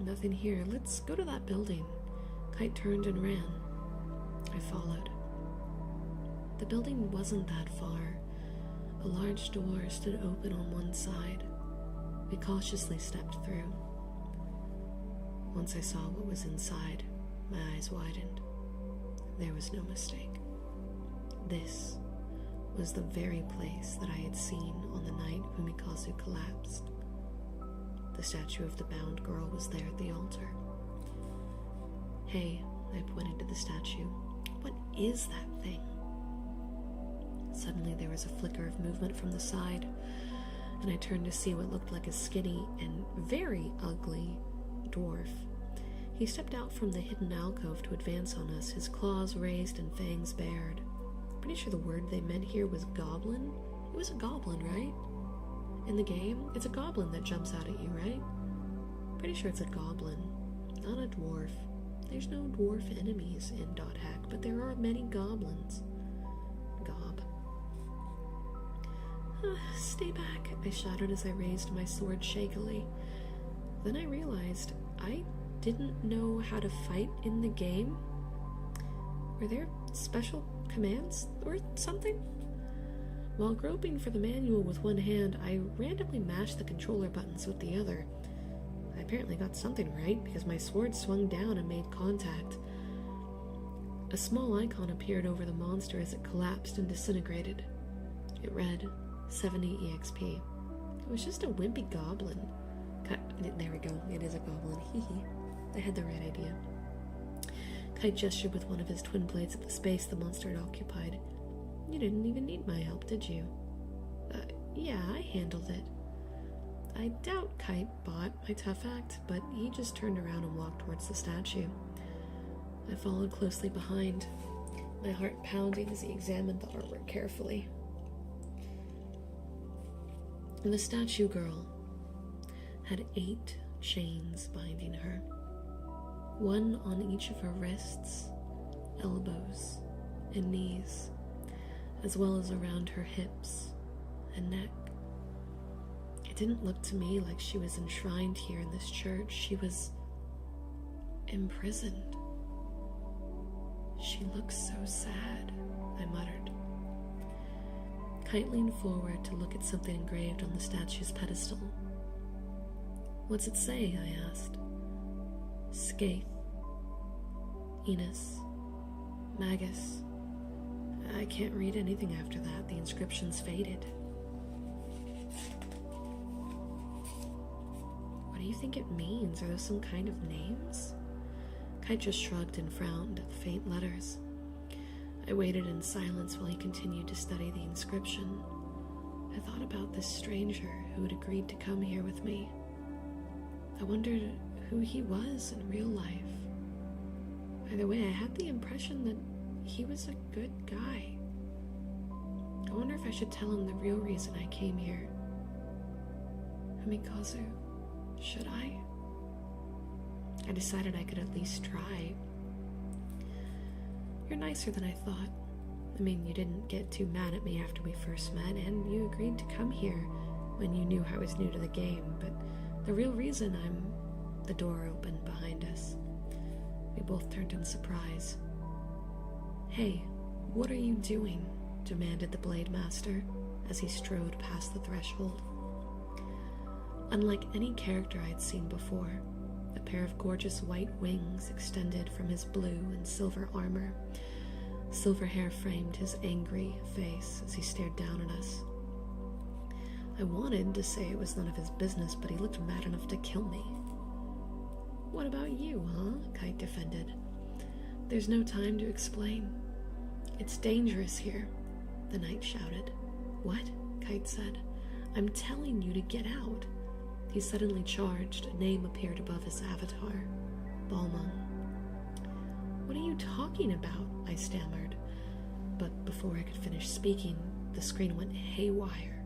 Nothing here. Let's go to that building. Kite turned and ran. I followed. The building wasn't that far. A large door stood open on one side. We cautiously stepped through. Once I saw what was inside, my eyes widened. There was no mistake. This was the very place that I had seen on the night Fumikazu collapsed. The statue of the bound girl was there at the altar. Hey, I pointed to the statue. What is that thing? Suddenly there was a flicker of movement from the side, and I turned to see what looked like a skinny and very ugly dwarf. He stepped out from the hidden alcove to advance on us, his claws raised and fangs bared. Pretty sure the word they meant here was goblin. It was a goblin, right? In the game, it's a goblin that jumps out at you, right? Pretty sure it's a goblin, not a dwarf. There's no dwarf enemies in .hack, but there are many goblins. Gob. Stay back, I shouted as I raised my sword shakily. Then I realized I didn't know how to fight in the game. Were there special commands or something? While groping for the manual with one hand, I randomly mashed the controller buttons with the other. I apparently got something right because my sword swung down and made contact. A small icon appeared over the monster as it collapsed and disintegrated. It read 70 EXP. It was just a wimpy goblin. There we go, it is a goblin. Hee. I had the right idea. Kite gestured with one of his twin blades at the space the monster had occupied. You didn't even need my help, did you? Yeah, I handled it. I doubt Kite bought my tough act, but he just turned around and walked towards the statue. I followed closely behind. my heart pounding as he examined the artwork carefully. And the statue girl had 8 chains binding her, one on each of her wrists, elbows, and knees, as well as around her hips and neck. It didn't look to me like she was enshrined here in this church. She was imprisoned. She looks so sad, I muttered. Kite leaned forward to look at something engraved on the statue's pedestal. What's it say? I asked. Skaith, Enos, Magus. I can't read anything after that. The inscription's faded. What do you think it means? Are those some kind of names? Kite just shrugged and frowned at the faint letters. I waited in silence while he continued to study the inscription. I thought about this stranger who had agreed to come here with me. I wondered who he was in real life. Either way, I had the impression that he was a good guy. I wonder if I should tell him the real reason I came here. Hamikazu, should I? I decided I could at least try. You're nicer than I thought. I mean, you didn't get too mad at me after we first met, and you agreed to come here when you knew I was new to the game, but the real reason The door opened behind us. We both turned in surprise. Hey, what are you doing? Demanded the Blade Master as he strode past the threshold. Unlike any character I'd seen before, a pair of gorgeous white wings extended from his blue and silver armor. Silver hair framed his angry face as he stared down at us. I wanted to say it was none of his business, but he looked mad enough to kill me. What about you, huh? Kite defended. There's no time to explain. It's dangerous here, the knight shouted. What? Kite said. I'm telling you to get out. He suddenly charged. A name appeared above his avatar. Balmung. What are you talking about? I stammered. But before I could finish speaking, the screen went haywire.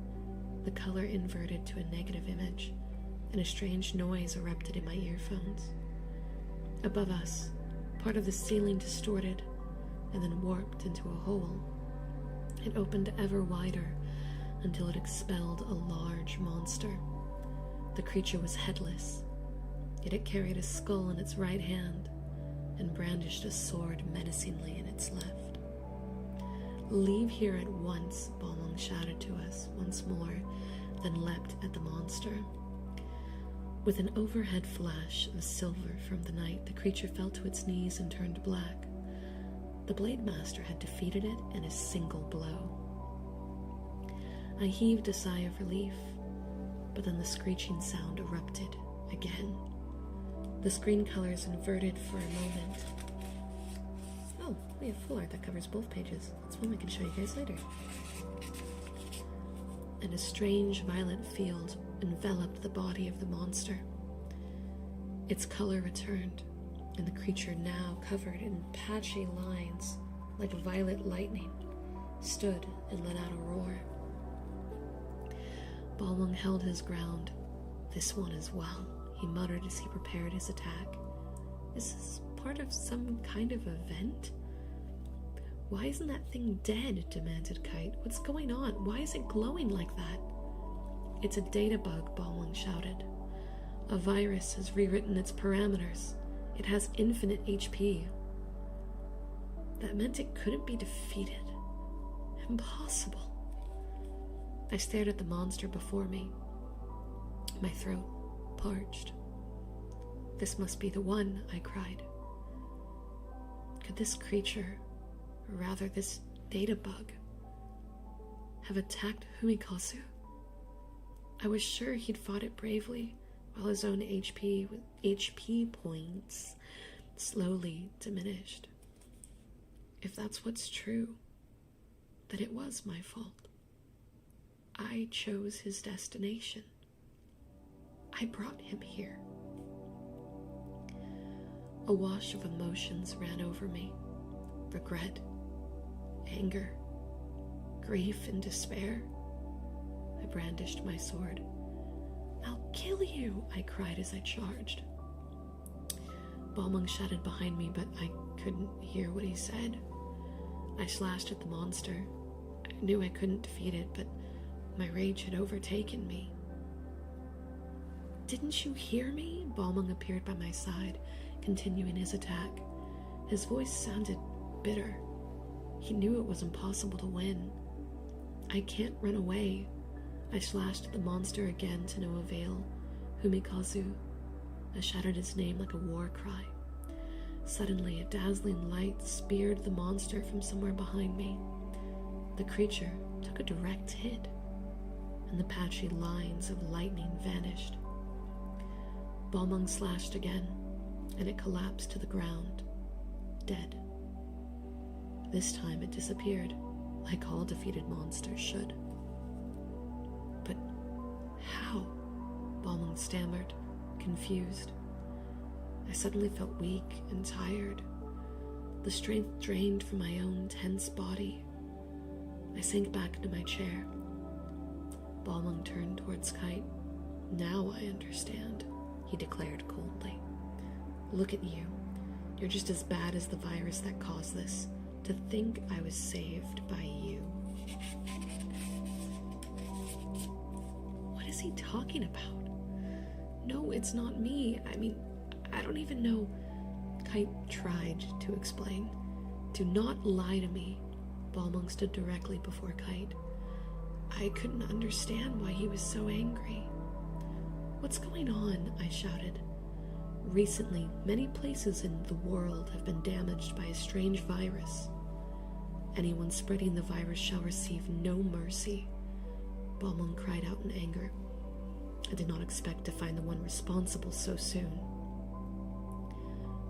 The color inverted to a negative image, and a strange noise erupted in my earphones. Above us, part of the ceiling distorted and then warped into a hole. It opened ever wider until it expelled a large monster. The creature was headless, yet it carried a skull in its right hand and brandished a sword menacingly in its left. Leave here at once, Balmung shouted to us once more, then leapt at the monster. With an overhead flash of silver from the night, the creature fell to its knees and turned black. The Blade Master had defeated it in a single blow. I heaved a sigh of relief, but then the screeching sound erupted again. The screen colors inverted for a moment. Oh, we have full art that covers both pages. That's one we can show you guys later. And a strange violet field enveloped the body of the monster. Its color returned, and the creature, now covered in patchy lines like violet lightning, stood and let out a roar. Balmung held his ground. This one as well, he muttered as he prepared his attack. Is this part of some kind of event? Why isn't that thing dead? Demanded Kite. What's going on? Why is it glowing like that? It's a data bug, Balmung shouted. A virus has rewritten its parameters. It has infinite HP. That meant it couldn't be defeated. Impossible. I stared at the monster before me. My throat parched. This must be the one, I cried. Could this creature, or rather this data bug, have attacked Humikazu? I was sure he'd fought it bravely, while his own HP points slowly diminished. If that's what's true, then it was my fault. I chose his destination. I brought him here. A wash of emotions ran over me. Regret, anger, grief, and despair. I brandished my sword. "I'll kill you," I cried as I charged. Balmung shouted behind me, but I couldn't hear what he said. I slashed at the monster. I knew I couldn't defeat it, but my rage had overtaken me. "Didn't you hear me?" Balmung appeared by my side, continuing his attack. His voice sounded bitter. He knew it was impossible to win. "I can't run away." I slashed at the monster again to no avail. "Humikazu." I shouted his name like a war cry. Suddenly, a dazzling light speared the monster from somewhere behind me. The creature took a direct hit, and the patchy lines of lightning vanished. Balmung slashed again, and it collapsed to the ground, dead. This time it disappeared, like all defeated monsters should. "But how?" Balmung stammered, confused. I suddenly felt weak and tired, the strength drained from my own tense body. I sank back into my chair. Balmung turned towards Kite. "Now I understand," he declared coldly. "Look at you. You're just as bad as the virus that caused this. To think I was saved by you." What is he talking about? "No, it's not me. I don't even know." Kite tried to explain. "Do not lie to me." Balmung stood directly before Kite. I couldn't understand why he was so angry. "What's going on?" I shouted. "Recently, many places in the world have been damaged by a strange virus. Anyone spreading the virus shall receive no mercy." Balmung cried out in anger. I did not expect to find the one responsible so soon.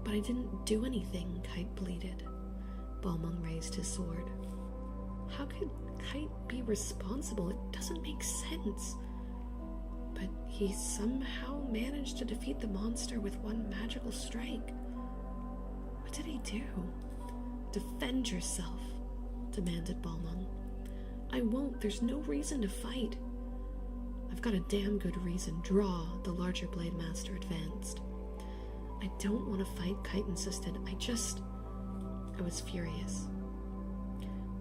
"But I didn't do anything," Kite pleaded. Balmung raised his sword. "How could Kite be responsible? It doesn't make sense." "But he somehow managed to defeat the monster with one magical strike." "What did he do?" "Defend yourself," demanded Balmung. "I won't. There's no reason to fight." "I've got a damn good reason. Draw," the larger blade master advanced. "I don't want to fight," Kite insisted. I was furious.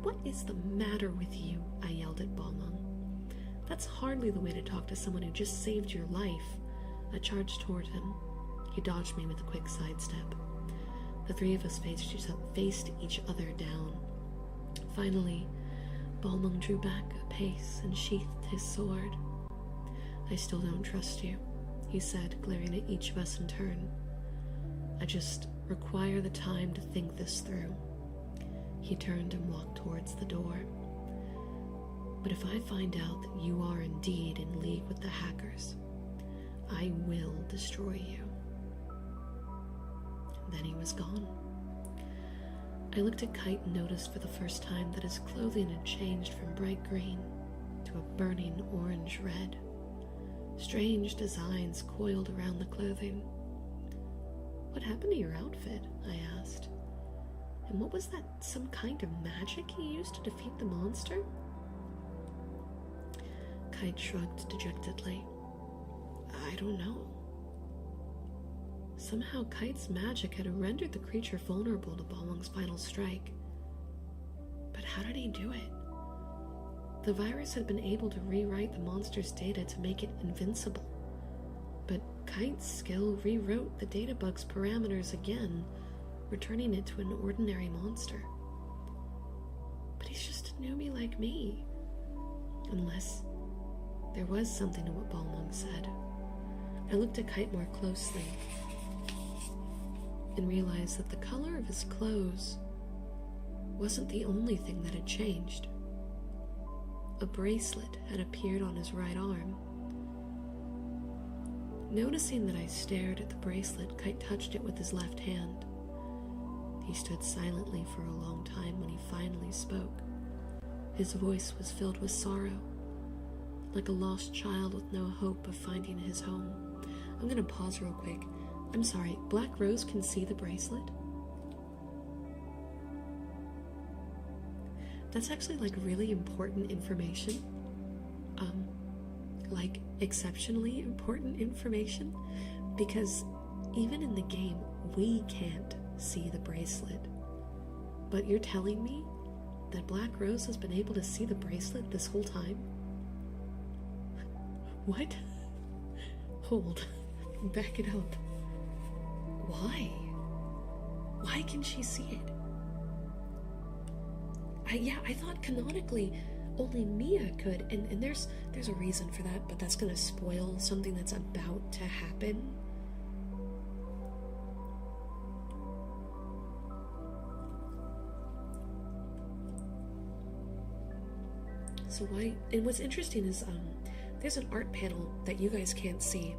"What is the matter with you?" I yelled at Balmung. "That's hardly the way to talk to someone who just saved your life." I charged toward him. He dodged me with a quick sidestep. The three of us faced each other down. Finally, Balmung drew back a pace and sheathed his sword. "I still don't trust you," he said, glaring at each of us in turn. "I just require the time to think this through." He turned and walked towards the door. "But if I find out that you are indeed in league with the hackers, I will destroy you." Then he was gone. I looked at Kite and noticed for the first time that his clothing had changed from bright green to a burning orange red. Strange designs coiled around the clothing. "What happened to your outfit?" I asked. "And what was that, some kind of magic he used to defeat the monster?" Kite shrugged dejectedly. "I don't know." Somehow Kite's magic had rendered the creature vulnerable to Balmung's final strike. But how did he do it? The virus had been able to rewrite the monster's data to make it invincible. But Kite's skill rewrote the databug's parameters again, returning it to an ordinary monster. But he's just a newbie like me. Unless there was something in what Balmung said. I looked at Kite more closely and realized that the color of his clothes wasn't the only thing that had changed. A bracelet had appeared on his right arm. Noticing that I stared at the bracelet, Kite touched it with his left hand. He stood silently for a long time when he finally spoke. His voice was filled with sorrow, like a lost child with no hope of finding his home. I'm gonna pause real quick. I'm sorry, Black Rose can see the bracelet? That's actually like really important information. Like exceptionally important information, because even in the game we can't see the bracelet. But you're telling me that Black Rose has been able to see the bracelet this whole time? What? Hold. Back it up. Why? Why can she see it? I thought canonically only Mia could, and there's a reason for that, but that's gonna spoil something that's about to happen. So why? And what's interesting is there's an art panel that you guys can't see,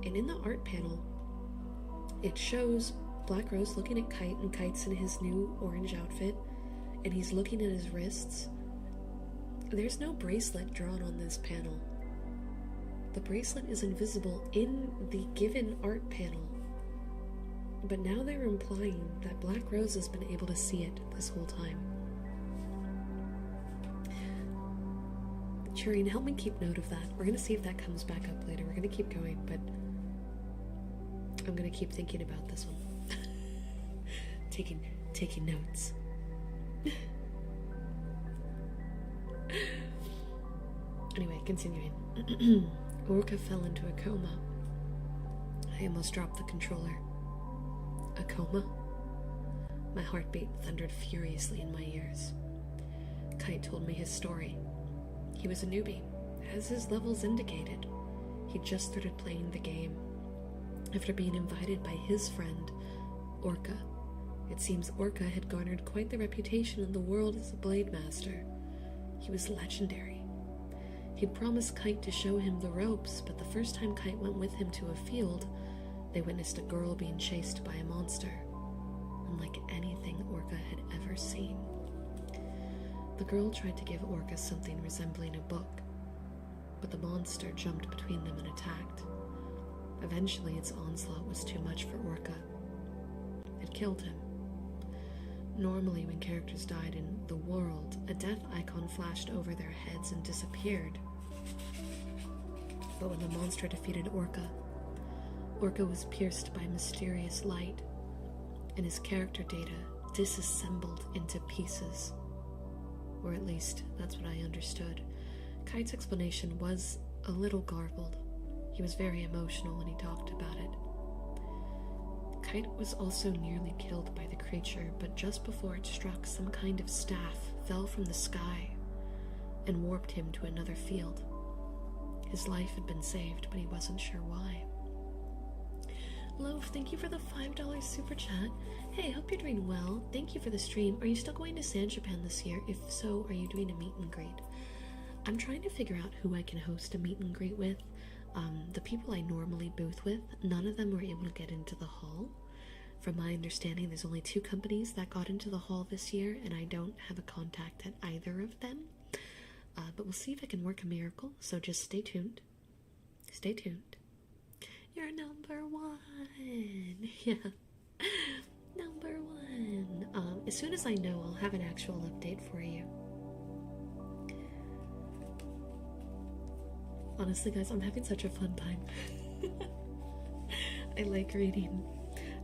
and in the art panel it shows Black Rose looking at Kite, and Kite's in his new orange outfit, and he's looking at his wrists. There's no bracelet drawn on this panel. The bracelet is invisible in the given art panel. But now they're implying that Black Rose has been able to see it this whole time. Shireen, help me keep note of that. We're gonna see if that comes back up later. We're gonna keep going, but I'm gonna keep thinking about this one. taking notes. Anyway, continuing. Orca fell into a coma. I almost dropped the controller. A coma? My heartbeat thundered furiously in my ears. Kite told me his story. He was a newbie, as his levels indicated. He'd just started playing the game after being invited by his friend, Orca. It seems Orca had garnered quite the reputation in the world as a blade master. He was legendary. He'd promised Kite to show him the ropes, but the first time Kite went with him to a field, they witnessed a girl being chased by a monster, unlike anything Orca had ever seen. The girl tried to give Orca something resembling a book, but the monster jumped between them and attacked. Eventually, its onslaught was too much for Orca. It killed him. Normally, when characters died in the world, a death icon flashed over their heads and disappeared. But when the monster defeated Orca, Orca was pierced by mysterious light, and his character data disassembled into pieces. Or at least, that's what I understood. Kite's explanation was a little garbled. He was very emotional when he talked about it. Kite was also nearly killed by the creature, but just before it struck, some kind of staff fell from the sky and warped him to another field. His life had been saved, but he wasn't sure why. Loaf, thank you for the $5 super chat. Hey, hope you're doing well. Thank you for the stream. Are you still going to San Japan this year? If so, are you doing a meet and greet? I'm trying to figure out who I can host a meet and greet with. The people I normally booth with, none of them were able to get into the hall. From my understanding, there's only 2 companies that got into the hall this year, and I don't have a contact at either of them. But we'll see if I can work a miracle, so just stay tuned. Stay tuned. You're number 1. Yeah. Number 1. As soon as I know, I'll have an actual update for you. Honestly, guys, I'm having such a fun time. I like reading.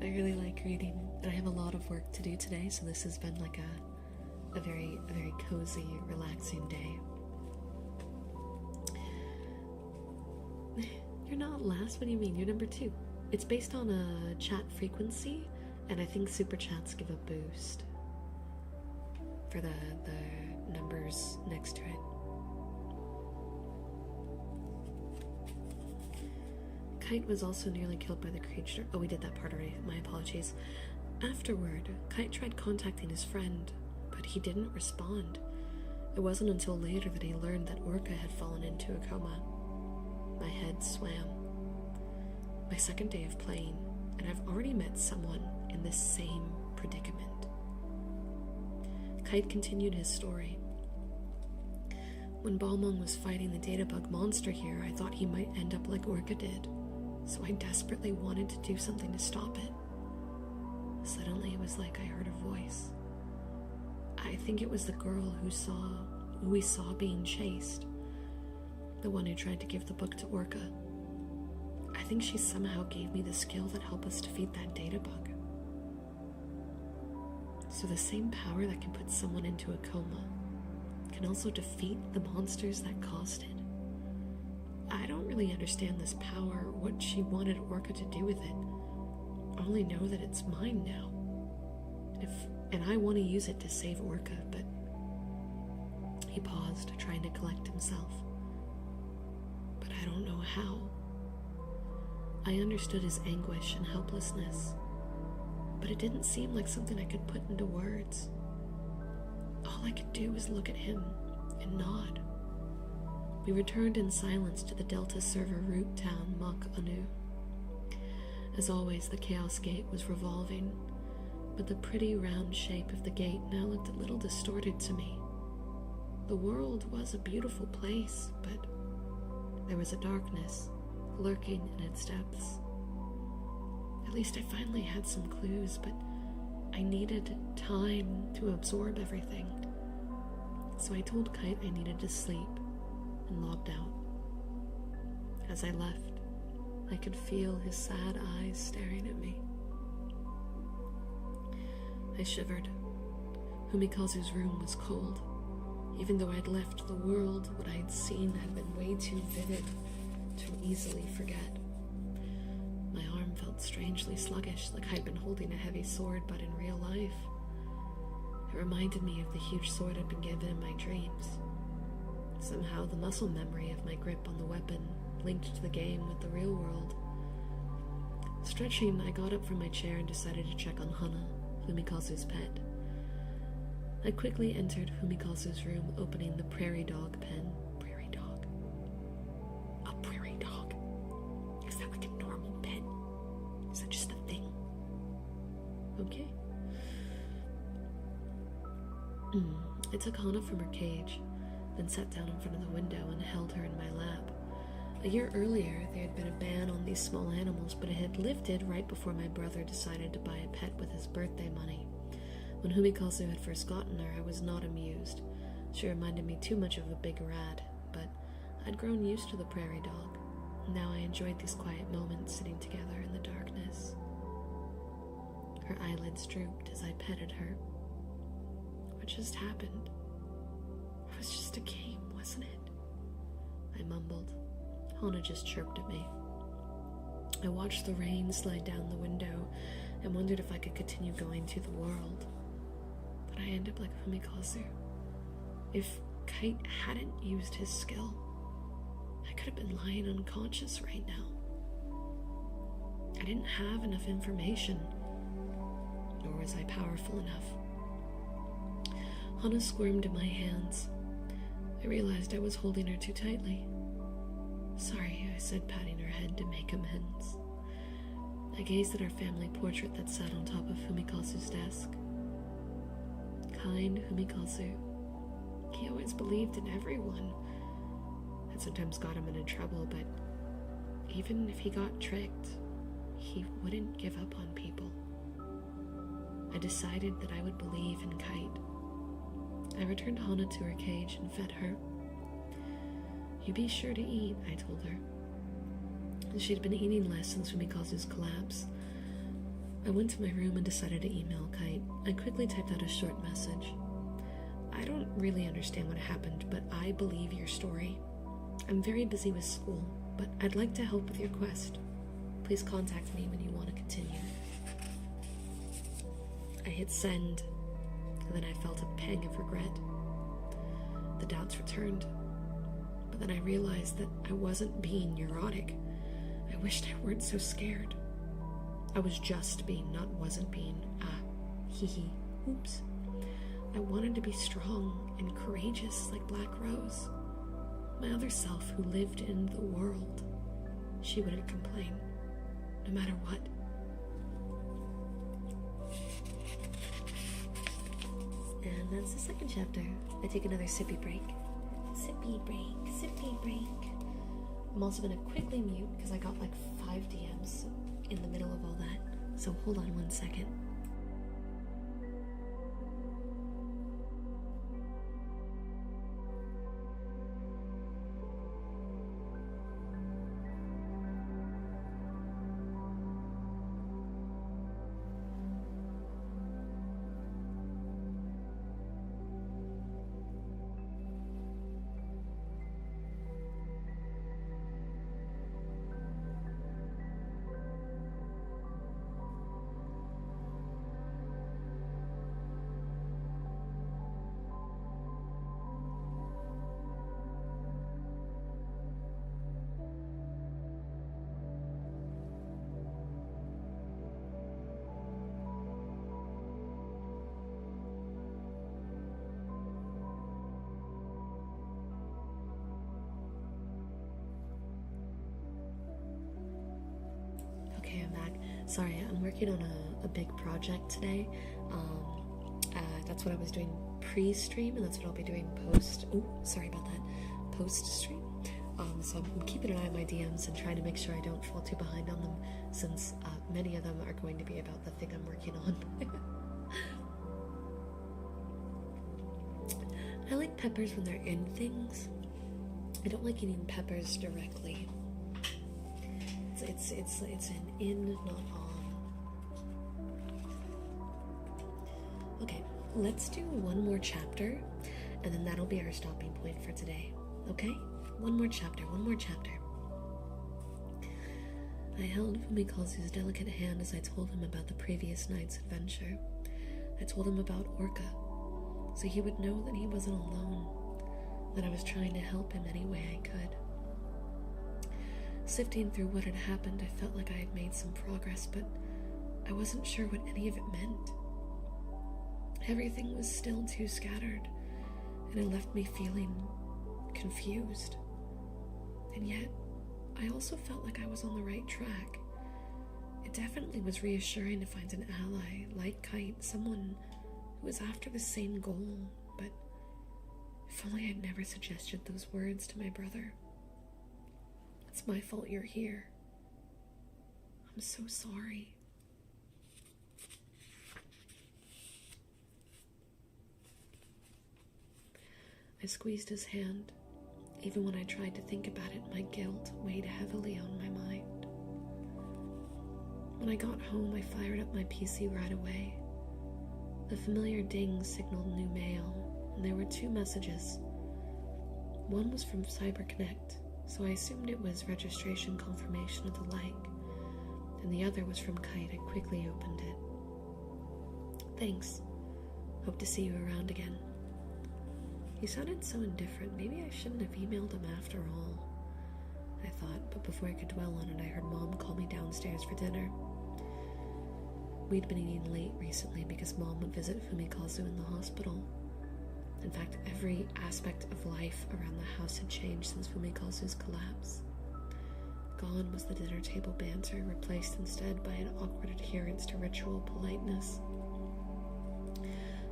I really like reading. And I have a lot of work to do today, so this has been like a very cozy, relaxing day. You're not last? What do you mean? You're number 2. It's based on a chat frequency, and I think super chats give a boost for the numbers next to it. Kite was also nearly killed by the creature. Oh, we did that part already. My apologies. Afterward, Kite tried contacting his friend, but he didn't respond. It wasn't until later that he learned that Orca had fallen into a coma. My head swam. My second day of playing, and I've already met someone in this same predicament. Kite continued his story. When Balmung was fighting the Databug monster here, I thought he might end up like Orca did, so I desperately wanted to do something to stop it. Suddenly it was like I heard a voice. I think it was the girl who we saw being chased. The one who tried to give the book to Orca. I think she somehow gave me the skill that helped us defeat that data bug. So the same power that can put someone into a coma can also defeat the monsters that caused it. I don't really understand this power or what she wanted Orca to do with it. I only know that it's mine now. And I want to use it to save Orca, but... He paused, trying to collect himself. But I don't know how. I understood his anguish and helplessness, but it didn't seem like something I could put into words. All I could do was look at him and nod. We returned in silence to the Delta server root town, Mak Anu. As always, the Chaos Gate was revolving, but the pretty round shape of the gate now looked a little distorted to me. The world was a beautiful place, but there was a darkness lurking in its depths. At least I finally had some clues, but I needed time to absorb everything. So I told Kite I needed to sleep and logged out. As I left, I could feel his sad eyes staring at me. I shivered. Humikazu's room was cold. Even though I'd left the world, what I had seen had been way too vivid to easily forget. My arm felt strangely sluggish, like I'd been holding a heavy sword, but in real life. It reminded me of the huge sword I'd been given in my dreams. Somehow the muscle memory of my grip on the weapon linked to the game with the real world. Stretching, I got up from my chair and decided to check on Hana, Humikazu's pet. I quickly entered Humikazu's room, opening the prairie dog pen. Prairie dog? A prairie dog? Is that like a normal pet? Is that just a thing? Okay. I took Hana from her cage, then sat down in front of the window and held her in my lap. A year earlier, there had been a ban on these small animals, but it had lifted right before my brother decided to buy a pet with his birthday money. When Humikazu had first gotten her, I was not amused. She reminded me too much of a big rat, but I'd grown used to the prairie dog. Now I enjoyed these quiet moments sitting together in the darkness. Her eyelids drooped as I petted her. What just happened? It was just a game, wasn't it? I mumbled. Hana just chirped at me. I watched the rain slide down the window and wondered if I could continue going to the world. But I ended up like Humikazu. If Kite hadn't used his skill, I could have been lying unconscious right now. I didn't have enough information, nor was I powerful enough. Hana squirmed in my hands. I realized I was holding her too tightly. Sorry, I said, patting her head to make amends. I gazed at our family portrait that sat on top of Humikazu's desk. Kind Humikazu. He always believed in everyone. That sometimes got him into trouble, but even if he got tricked, he wouldn't give up on people. I decided that I would believe in Kite. I returned Hana to her cage and fed her. You be sure to eat, I told her. She'd been eating less since Humikazu's collapse. I went to my room and decided to email Kite. I quickly typed out a short message. I don't really understand what happened, but I believe your story. I'm very busy with school, but I'd like to help with your quest. Please contact me when you want to continue. I hit send, and then I felt a pang of regret. The doubts returned. But then I realized that I wasn't being neurotic. I wished I weren't so scared. I was just being, not wasn't being. Oops. I wanted to be strong and courageous like Black Rose. My other self who lived in the world. She wouldn't complain, no matter what. And that's the second chapter. I take another sippy break. Sippy break. I'm also going to quickly mute because I got like 5 DMs in the middle of all that. So hold on one second. Sorry, I'm working on a big project today. That's what I was doing pre-stream, and that's what I'll be doing post. Oh, sorry about that. Post-stream. So I'm keeping an eye on my DMs and trying to make sure I don't fall too behind on them, since many of them are going to be about the thing I'm working on. I like peppers when they're in things. I don't like eating peppers directly. It's an in, not on. Okay, let's do one more chapter, and then that'll be our stopping point for today. Okay? One more chapter. I held Fumikazu's delicate hand as I told him about the previous night's adventure. I told him about Orca, so he would know that he wasn't alone, that I was trying to help him any way I could. Sifting through what had happened, I felt like I had made some progress, but I wasn't sure what any of it meant. Everything was still too scattered, and it left me feeling confused. And yet, I also felt like I was on the right track. It definitely was reassuring to find an ally, like Kite, someone who was after the same goal, but if only I'd never suggested those words to my brother. It's my fault you're here. I'm so sorry. I squeezed his hand. Even when I tried to think about it, my guilt weighed heavily on my mind. When I got home, I fired up my PC right away. The familiar ding signaled new mail, and there were 2 messages. One was from CyberConnect, so I assumed it was registration confirmation of the like, and the other was from Kite. I quickly opened it. Thanks. Hope to see you around again. He sounded so indifferent. Maybe I shouldn't have emailed him after all, I thought, but before I could dwell on it, I heard Mom call me downstairs for dinner. We'd been eating late recently because Mom would visit Fumikazu in the hospital. In fact, every aspect of life around the house had changed since Fumikazu's collapse. Gone was the dinner table banter, replaced instead by an awkward adherence to ritual politeness.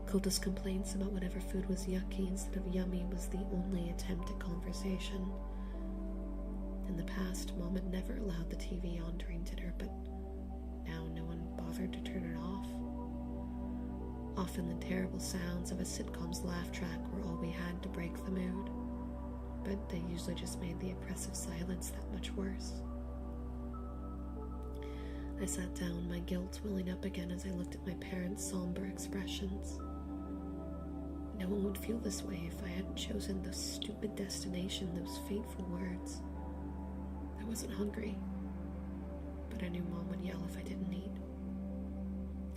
Kota's complaints about whatever food was yucky instead of yummy was the only attempt at conversation. In the past, Mom had never allowed the TV on during dinner, but now no one bothered to turn it off. Often the terrible sounds of a sitcom's laugh track were all we had to break the mood, but they usually just made the oppressive silence that much worse. I sat down, my guilt welling up again as I looked at my parents' somber expressions. No one would feel this way if I hadn't chosen the stupid destination, those fateful words. I wasn't hungry, but I knew Mom would yell if I didn't eat.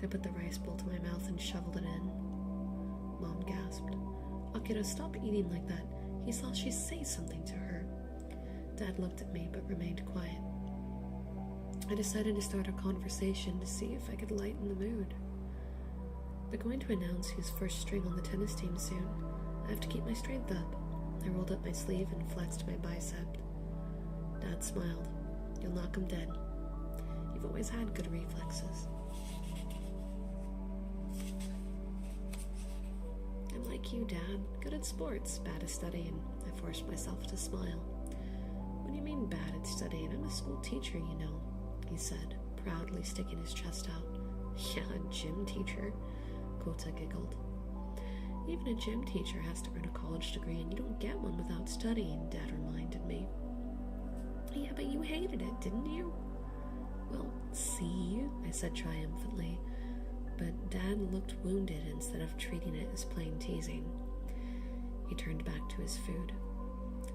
I put the rice bowl to my mouth and shoveled it in. Mom gasped. Akira, stop eating like that. He saw she'd say something to her. Dad looked at me but remained quiet. I decided to start a conversation to see if I could lighten the mood. They're going to announce who's first string on the tennis team soon. I have to keep my strength up. I rolled up my sleeve and flexed my bicep. Dad smiled. You'll knock him dead. You've always had good reflexes. I'm like you, Dad. Good at sports, bad at studying. I forced myself to smile. What do you mean bad at studying? I'm a school teacher, you know, he said, proudly sticking his chest out. Yeah, a gym teacher, Kota giggled. Even a gym teacher has to earn a college degree, and you don't get one without studying, Dad reminded me. Yeah, but you hated it, didn't you? Well, see, I said triumphantly, but Dad looked wounded instead of treating it as plain teasing. He turned back to his food.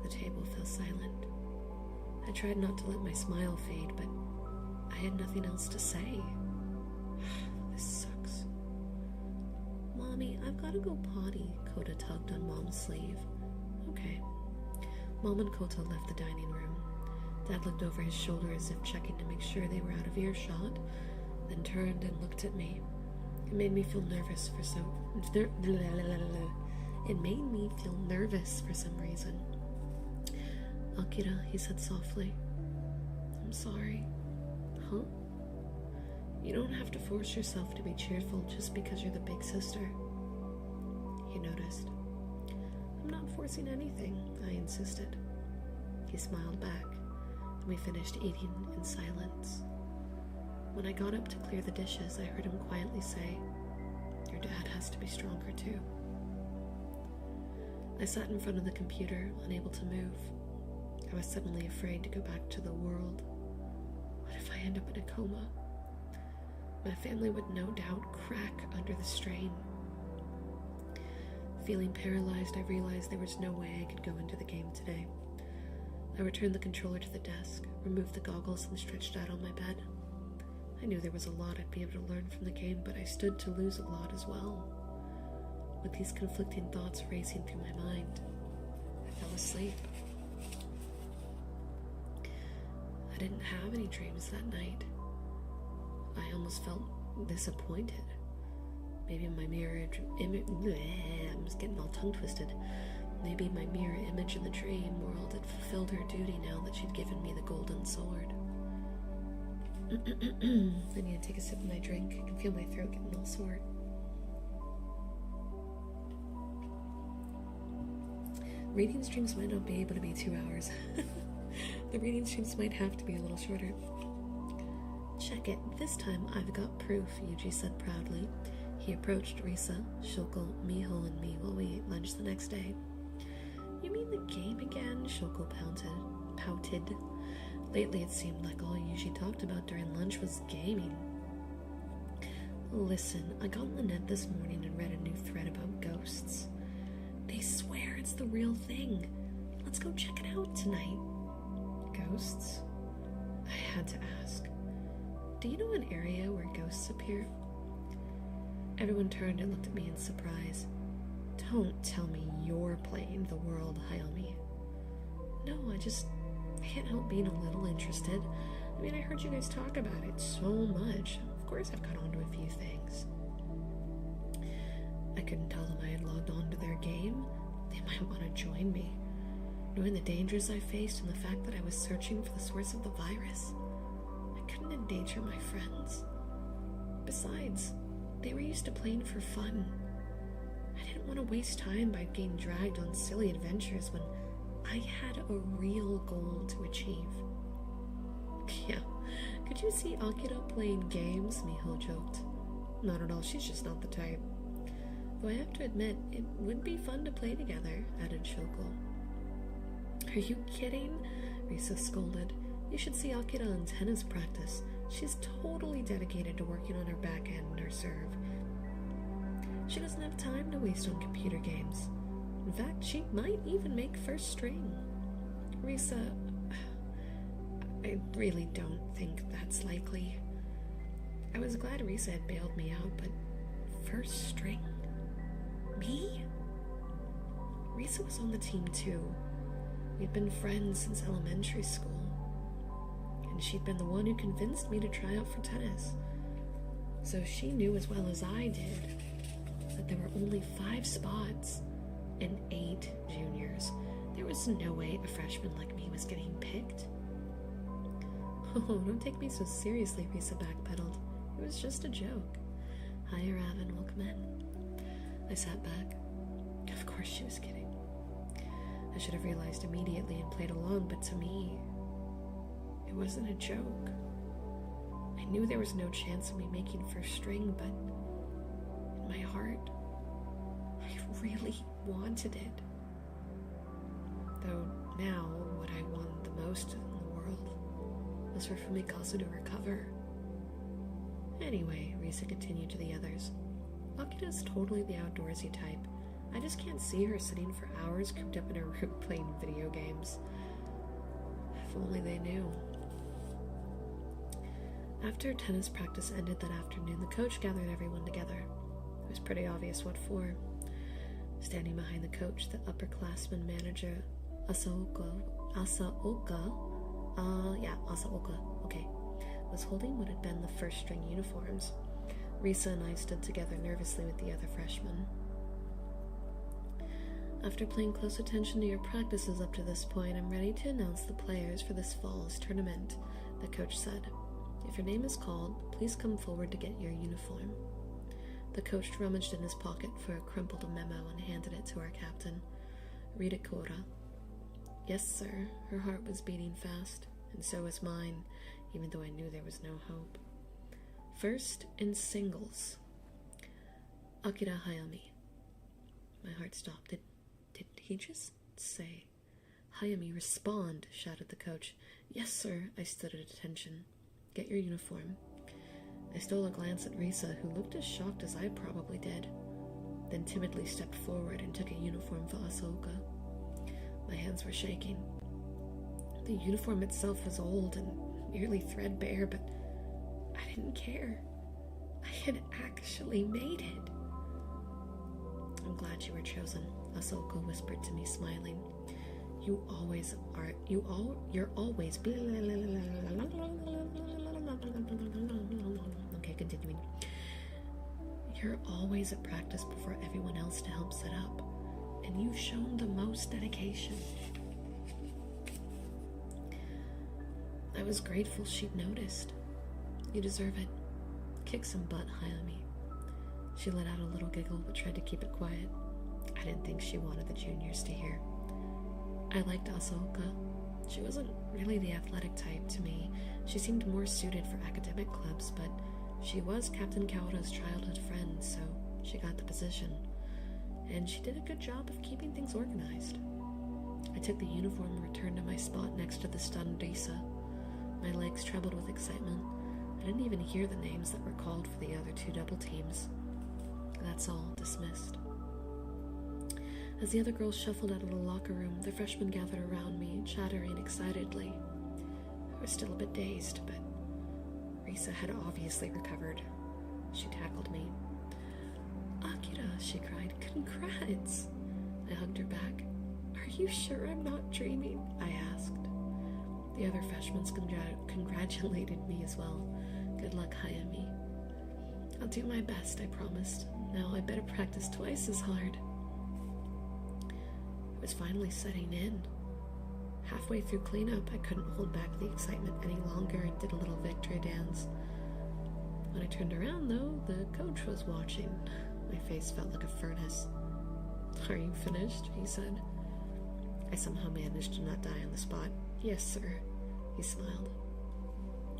The table fell silent. I tried not to let my smile fade, but I had nothing else to say. This sucks. Mommy, I've got to go potty, Kota tugged on Mom's sleeve. Okay. Mom and Kota left the dining room. Dad looked over his shoulder as if checking to make sure they were out of earshot, then turned and looked at me. It made me feel nervous for some reason. Akira, he said softly. I'm sorry. Huh? You don't have to force yourself to be cheerful just because you're the big sister. He noticed. I'm not forcing anything, I insisted. He smiled back, and we finished eating in silence. When I got up to clear the dishes, I heard him quietly say, Your dad has to be stronger too. I sat in front of the computer, unable to move. I was suddenly afraid to go back to the world. What if I end up in a coma? My family would no doubt crack under the strain. Feeling paralyzed, I realized there was no way I could go into the game today. I returned the controller to the desk, removed the goggles, and stretched out on my bed. I knew there was a lot I'd be able to learn from the game, but I stood to lose a lot as well. With these conflicting thoughts racing through my mind, I fell asleep. I didn't have any dreams that night. I almost felt disappointed. Maybe my mirror I'm just getting all tongue-twisted. Maybe my mirror image in the dream world had fulfilled her duty now that she'd given me the golden sword. I need to take a sip of my drink. I can feel my throat getting all sore. Reading streams might not be able to be 2 hours. The reading streams might have to be a little shorter. Check it. This time I've got proof, Yuji said proudly. He approached Risa, Shoko, Miho, and me while we ate lunch the next day. You mean the game again? Shoko pouted. Lately it seemed like all Yuji talked about during lunch was gaming. Listen, I got on the net this morning and read a new thread about ghosts. They swear it's the real thing. Let's go check it out tonight. Ghosts? I had to ask. Do you know an area where ghosts appear? Everyone turned and looked at me in surprise. Don't tell me you're playing the world, Hayami. No, I can't help being a little interested. I mean, I heard you guys talk about it so much. Of course I've got onto a few things. I couldn't tell them I had logged on to their game. They might want to join me. Knowing the dangers I faced and the fact that I was searching for the source of the virus, I couldn't endanger my friends. Besides, they were used to playing for fun. I didn't want to waste time by getting dragged on silly adventures when I had a real goal to achieve. Yeah, could you see Akira playing games? Miho joked. Not at all, she's just not the type. Though I have to admit, it would be fun to play together, added Shoko. Are you kidding? Risa scolded. You should see Akira in tennis practice. She's totally dedicated to working on her backhand and her serve. She doesn't have time to waste on computer games. In fact, she might even make first string. Risa, I really don't think that's likely. I was glad Risa had bailed me out, but first string? Me? Risa was on the team too. We'd been friends since elementary school, and she'd been the one who convinced me to try out for tennis. So she knew as well as I did that there were only 5 spots and 8 juniors. There was no way a freshman like me was getting picked. Oh, don't take me so seriously, Risa backpedaled. It was just a joke. Hi, Raven, welcome in. I sat back. Of course she was kidding. I should have realized immediately and played along, but to me, it wasn't a joke. I knew there was no chance of me making first string, but in my heart, I really wanted it. Though now, what I wanted the most in the world was for Fumikazu to recover. Anyway, Risa continued to the others. Akira's totally the outdoorsy type. I just can't see her sitting for hours cooped up in her room playing video games. If only they knew. After tennis practice ended that afternoon, the coach gathered everyone together. It was pretty obvious what for. Standing behind the coach, the upperclassman manager, Asaoka, was holding what had been the first string uniforms. Risa and I stood together nervously with the other freshmen. After paying close attention to your practices up to this point, I'm ready to announce the players for this fall's tournament, the coach said. If your name is called, please come forward to get your uniform. The coach rummaged in his pocket for a crumpled memo and handed it to our captain. Read it, Cora. Yes, sir. Her heart was beating fast, and so was mine, even though I knew there was no hope. First, in singles. Akira Hayami. My heart stopped. Did he just say? Hayami, respond, shouted the coach. Yes, sir. I stood at attention. Get your uniform. I stole a glance at Risa, who looked as shocked as I probably did, then timidly stepped forward and took a uniform for Ahsoka. My hands were shaking. The uniform itself was old and nearly threadbare, but I didn't care. I had actually made it. I'm glad you were chosen, Ahsoka whispered to me, smiling. You're always Okay, continuing. You're always at practice before everyone else to help set up, and you've shown the most dedication. I was grateful she'd noticed. You deserve it. Kick some butt, Hayami. She let out a little giggle but tried to keep it quiet. I didn't think she wanted the juniors to hear. I liked Ahsoka. She wasn't really the athletic type to me. She seemed more suited for academic clubs, but she was Captain Kaora's childhood friend, so she got the position. And she did a good job of keeping things organized. I took the uniform and returned to my spot next to the stunned Risa. My legs trembled with excitement. I didn't even hear the names that were called for the other two double teams. That's all dismissed. As the other girls shuffled out of the locker room, the freshmen gathered around me, chattering excitedly. I was still a bit dazed, but Risa had obviously recovered. She tackled me. Akira, she cried, congrats! I hugged her back. Are you sure I'm not dreaming? I asked. The other freshmen congratulated me as well. Good luck, Hayami. I'll do my best, I promised. Now I better practice twice as hard. It was finally setting in. Halfway through cleanup, I couldn't hold back the excitement any longer and did a little victory dance. When I turned around, though, the coach was watching. My face felt like a furnace. Are you finished? He said. I somehow managed to not die on the spot. Yes, sir. He smiled.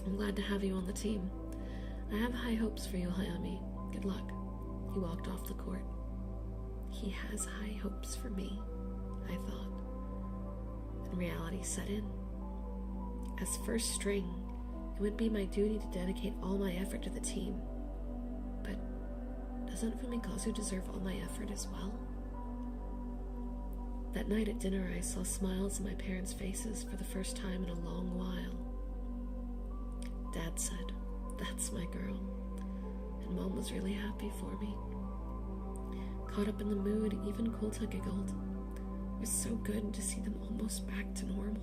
I'm glad to have you on the team. I have high hopes for you, Hayami. Good luck. He walked off the court. He has high hopes for me, I thought. And reality set in. As first string, it would be my duty to dedicate all my effort to the team. But doesn't Fumikazu deserve all my effort as well? That night at dinner, I saw smiles on my parents' faces for the first time in a long while. Dad said, "That's my girl." And Mom was really happy for me. Caught up in the mood, even Colta giggled. It was so good to see them almost back to normal.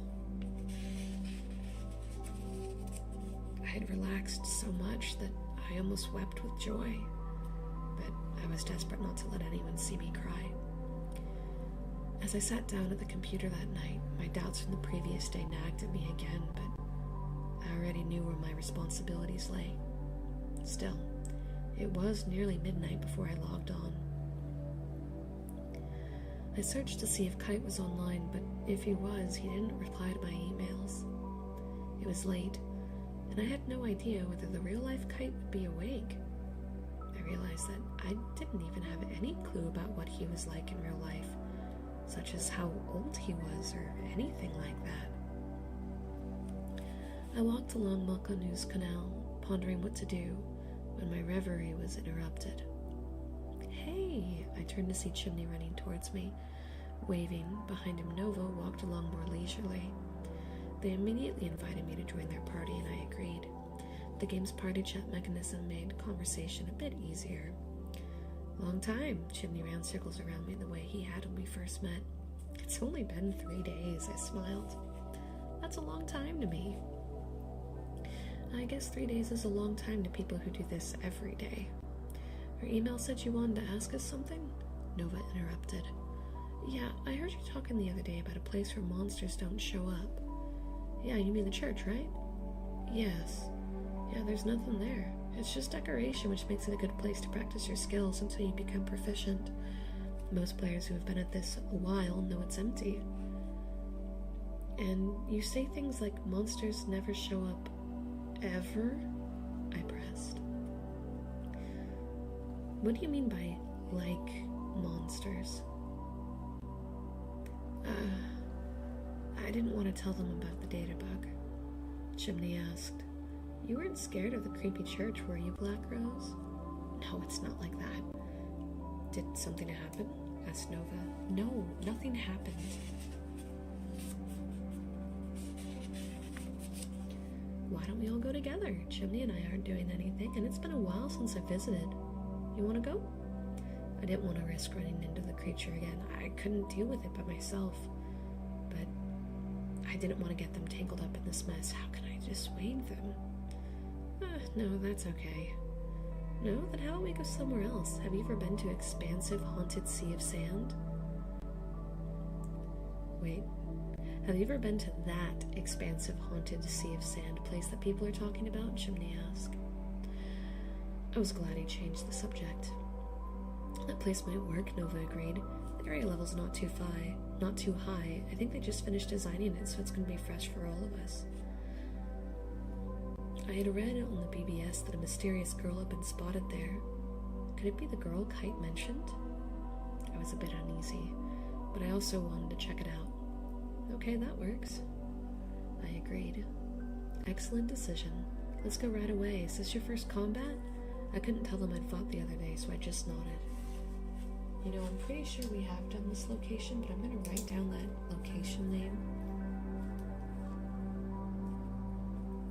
I had relaxed so much that I almost wept with joy, but I was desperate not to let anyone see me cry. As I sat down at the computer that night, my doubts from the previous day nagged at me again, but I already knew where my responsibilities lay. Still, it was nearly midnight before I logged on. I searched to see if Kite was online, but if he was, he didn't reply to my emails. It was late, and I had no idea whether the real-life Kite would be awake. I realized that I didn't even have any clue about what he was like in real life, such as how old he was or anything like that. I walked along Makanu's canal, pondering what to do, when my reverie was interrupted. Hey! I turned to see Chimney running towards me. Waving, behind him Nova walked along more leisurely. They immediately invited me to join their party, and I agreed. The game's party chat mechanism made conversation a bit easier. Long time, Chimney ran circles around me the way he had when we first met. It's only been 3 days, I smiled. That's a long time to me. I guess 3 days is a long time to people who do this every day. Her email said you wanted to ask us something? Nova interrupted. Yeah, I heard you talking the other day about a place where monsters don't show up. Yeah, you mean the church, right? Yes. Yeah, there's nothing there. It's just decoration, which makes it a good place to practice your skills until you become proficient. Most players who have been at this a while know it's empty. And you say things like monsters never show up ever? I pressed. What do you mean by like monsters? I didn't want to tell them about the data bug. Chimney asked. You weren't scared of the creepy church, were you, Black Rose? No, it's not like that. Did something happen? Asked Nova. No, nothing happened. Why don't we all go together? Chimney and I aren't doing anything, and it's been a while since I visited. You want to go? I didn't want to risk running into the creature again. I couldn't deal with it by myself. But I didn't want to get them tangled up in this mess. How can I dissuade them? No, that's okay. No? Then how about we go somewhere else? Have you ever been to expansive haunted sea of sand? Wait. Have you ever been to that expansive haunted sea of sand place that people are talking about? Chimney asked. I was glad he changed the subject. That place might work, Nova agreed. The area level's not too high. I think they just finished designing it, so it's going to be fresh for all of us. I had read on the BBS that a mysterious girl had been spotted there. Could it be the girl Kite mentioned? I was a bit uneasy, but I also wanted to check it out. Okay, that works. I agreed. Excellent decision. Let's go right away. Is this your first combat? I couldn't tell them I'd fought the other day, so I just nodded. You know, I'm pretty sure we have done this location, but I'm going to write down that location name.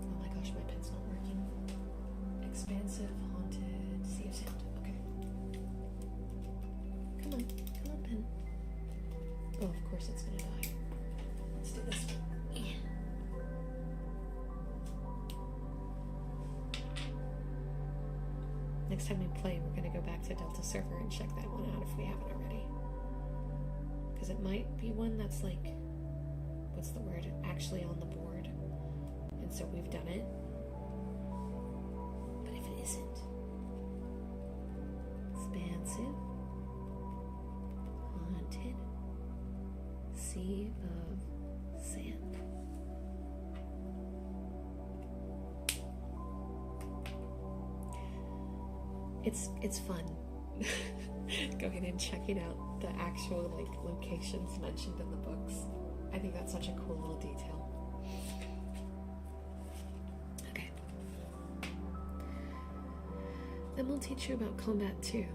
Oh my gosh, my pen's not working. Expansive, haunted, sea of sand. Okay. Come on, pen. Oh, of course it's going to die. Let's do this. Yeah. Next time we play, we're going to go back to Delta server and check that one out if we haven't already. Because it might be one that's like, what's the word, actually on the board. And so we've done it. But if it isn't, expansive, haunted, sea of sand. It's fun going and checking out the actual locations mentioned in the books. I think that's such a cool little detail. Okay. Then we'll teach you about combat too.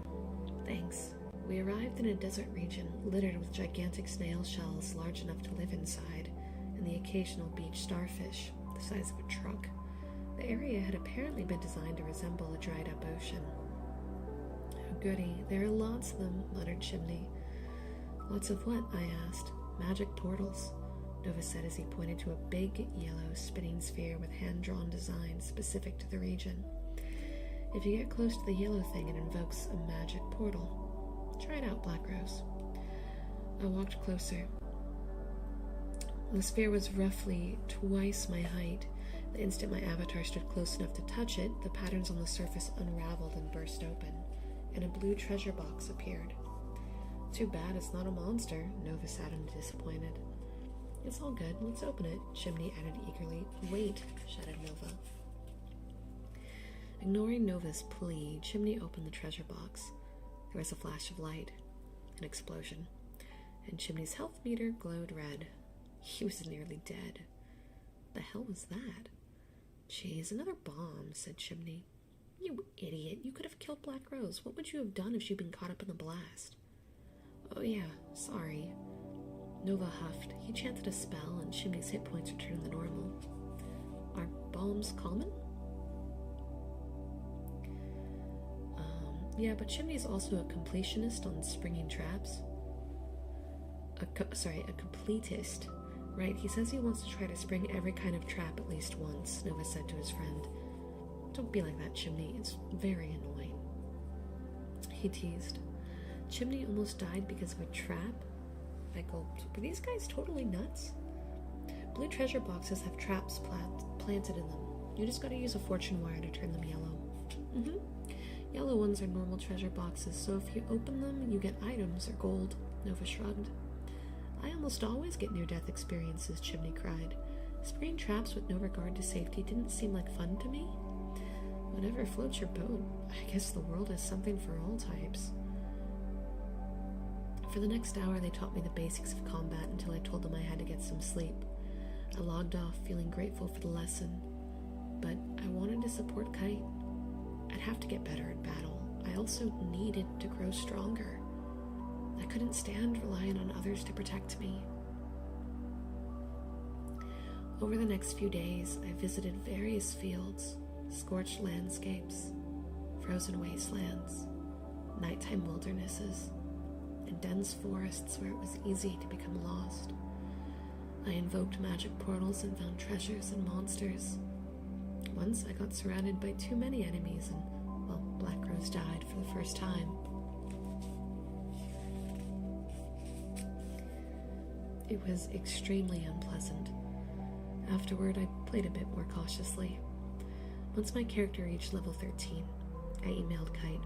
Thanks. We arrived in a desert region littered with gigantic snail shells large enough to live inside, and the occasional beach starfish the size of a truck. The area had apparently been designed to resemble a dried-up ocean. Goody, there are lots of them, muttered Chimney. Lots of what? I asked. Magic portals, Nova said as he pointed to a big, yellow, spinning sphere with hand-drawn designs specific to the region. If you get close to the yellow thing, it invokes a magic portal. Try it out, Black Rose. I walked closer. The sphere was roughly twice my height. The instant my avatar stood close enough to touch it, the patterns on the surface unraveled and burst open, and a blue treasure box appeared. Too bad it's not a monster, Nova sounded disappointed. It's all good, let's open it, Chimney added eagerly. Wait, shouted Nova. Ignoring Nova's plea, Chimney opened the treasure box. There was a flash of light, an explosion, and Chimney's health meter glowed red. He was nearly dead. The hell was that? Jeez, another bomb, said Chimney. You idiot, you could have killed Black Rose. What would you have done if she'd been caught up in the blast? Oh yeah, sorry. Nova huffed. He chanted a spell and Chimney's hit points returned to normal. Are bombs common? Yeah, but Chimney's also a completionist on springing traps. A completist. Right, he says he wants to try to spring every kind of trap at least once, Nova said to his friend. Don't be like that, Chimney. It's very annoying. He teased. Chimney almost died because of a trap? I gulped. Were these guys totally nuts? Blue treasure boxes have traps planted in them. You just gotta use a fortune wire to turn them yellow. Yellow ones are normal treasure boxes, so if you open them, you get items or gold. Nova shrugged. I almost always get near-death experiences, Chimney cried. Spraying traps with no regard to safety didn't seem like fun to me. Whatever floats your boat. I guess the world has something for all types. For the next hour, they taught me the basics of combat until I told them I had to get some sleep. I logged off, feeling grateful for the lesson. But I wanted to support Kite. I'd have to get better at battle. I also needed to grow stronger. I couldn't stand relying on others to protect me. Over the next few days, I visited various fields, scorched landscapes, frozen wastelands, nighttime wildernesses, and dense forests where it was easy to become lost. I invoked magic portals and found treasures and monsters. Once I got surrounded by too many enemies and, well, Black Rose died for the first time. It was extremely unpleasant. Afterward, I played a bit more cautiously. Once my character reached level 13, I emailed Kite.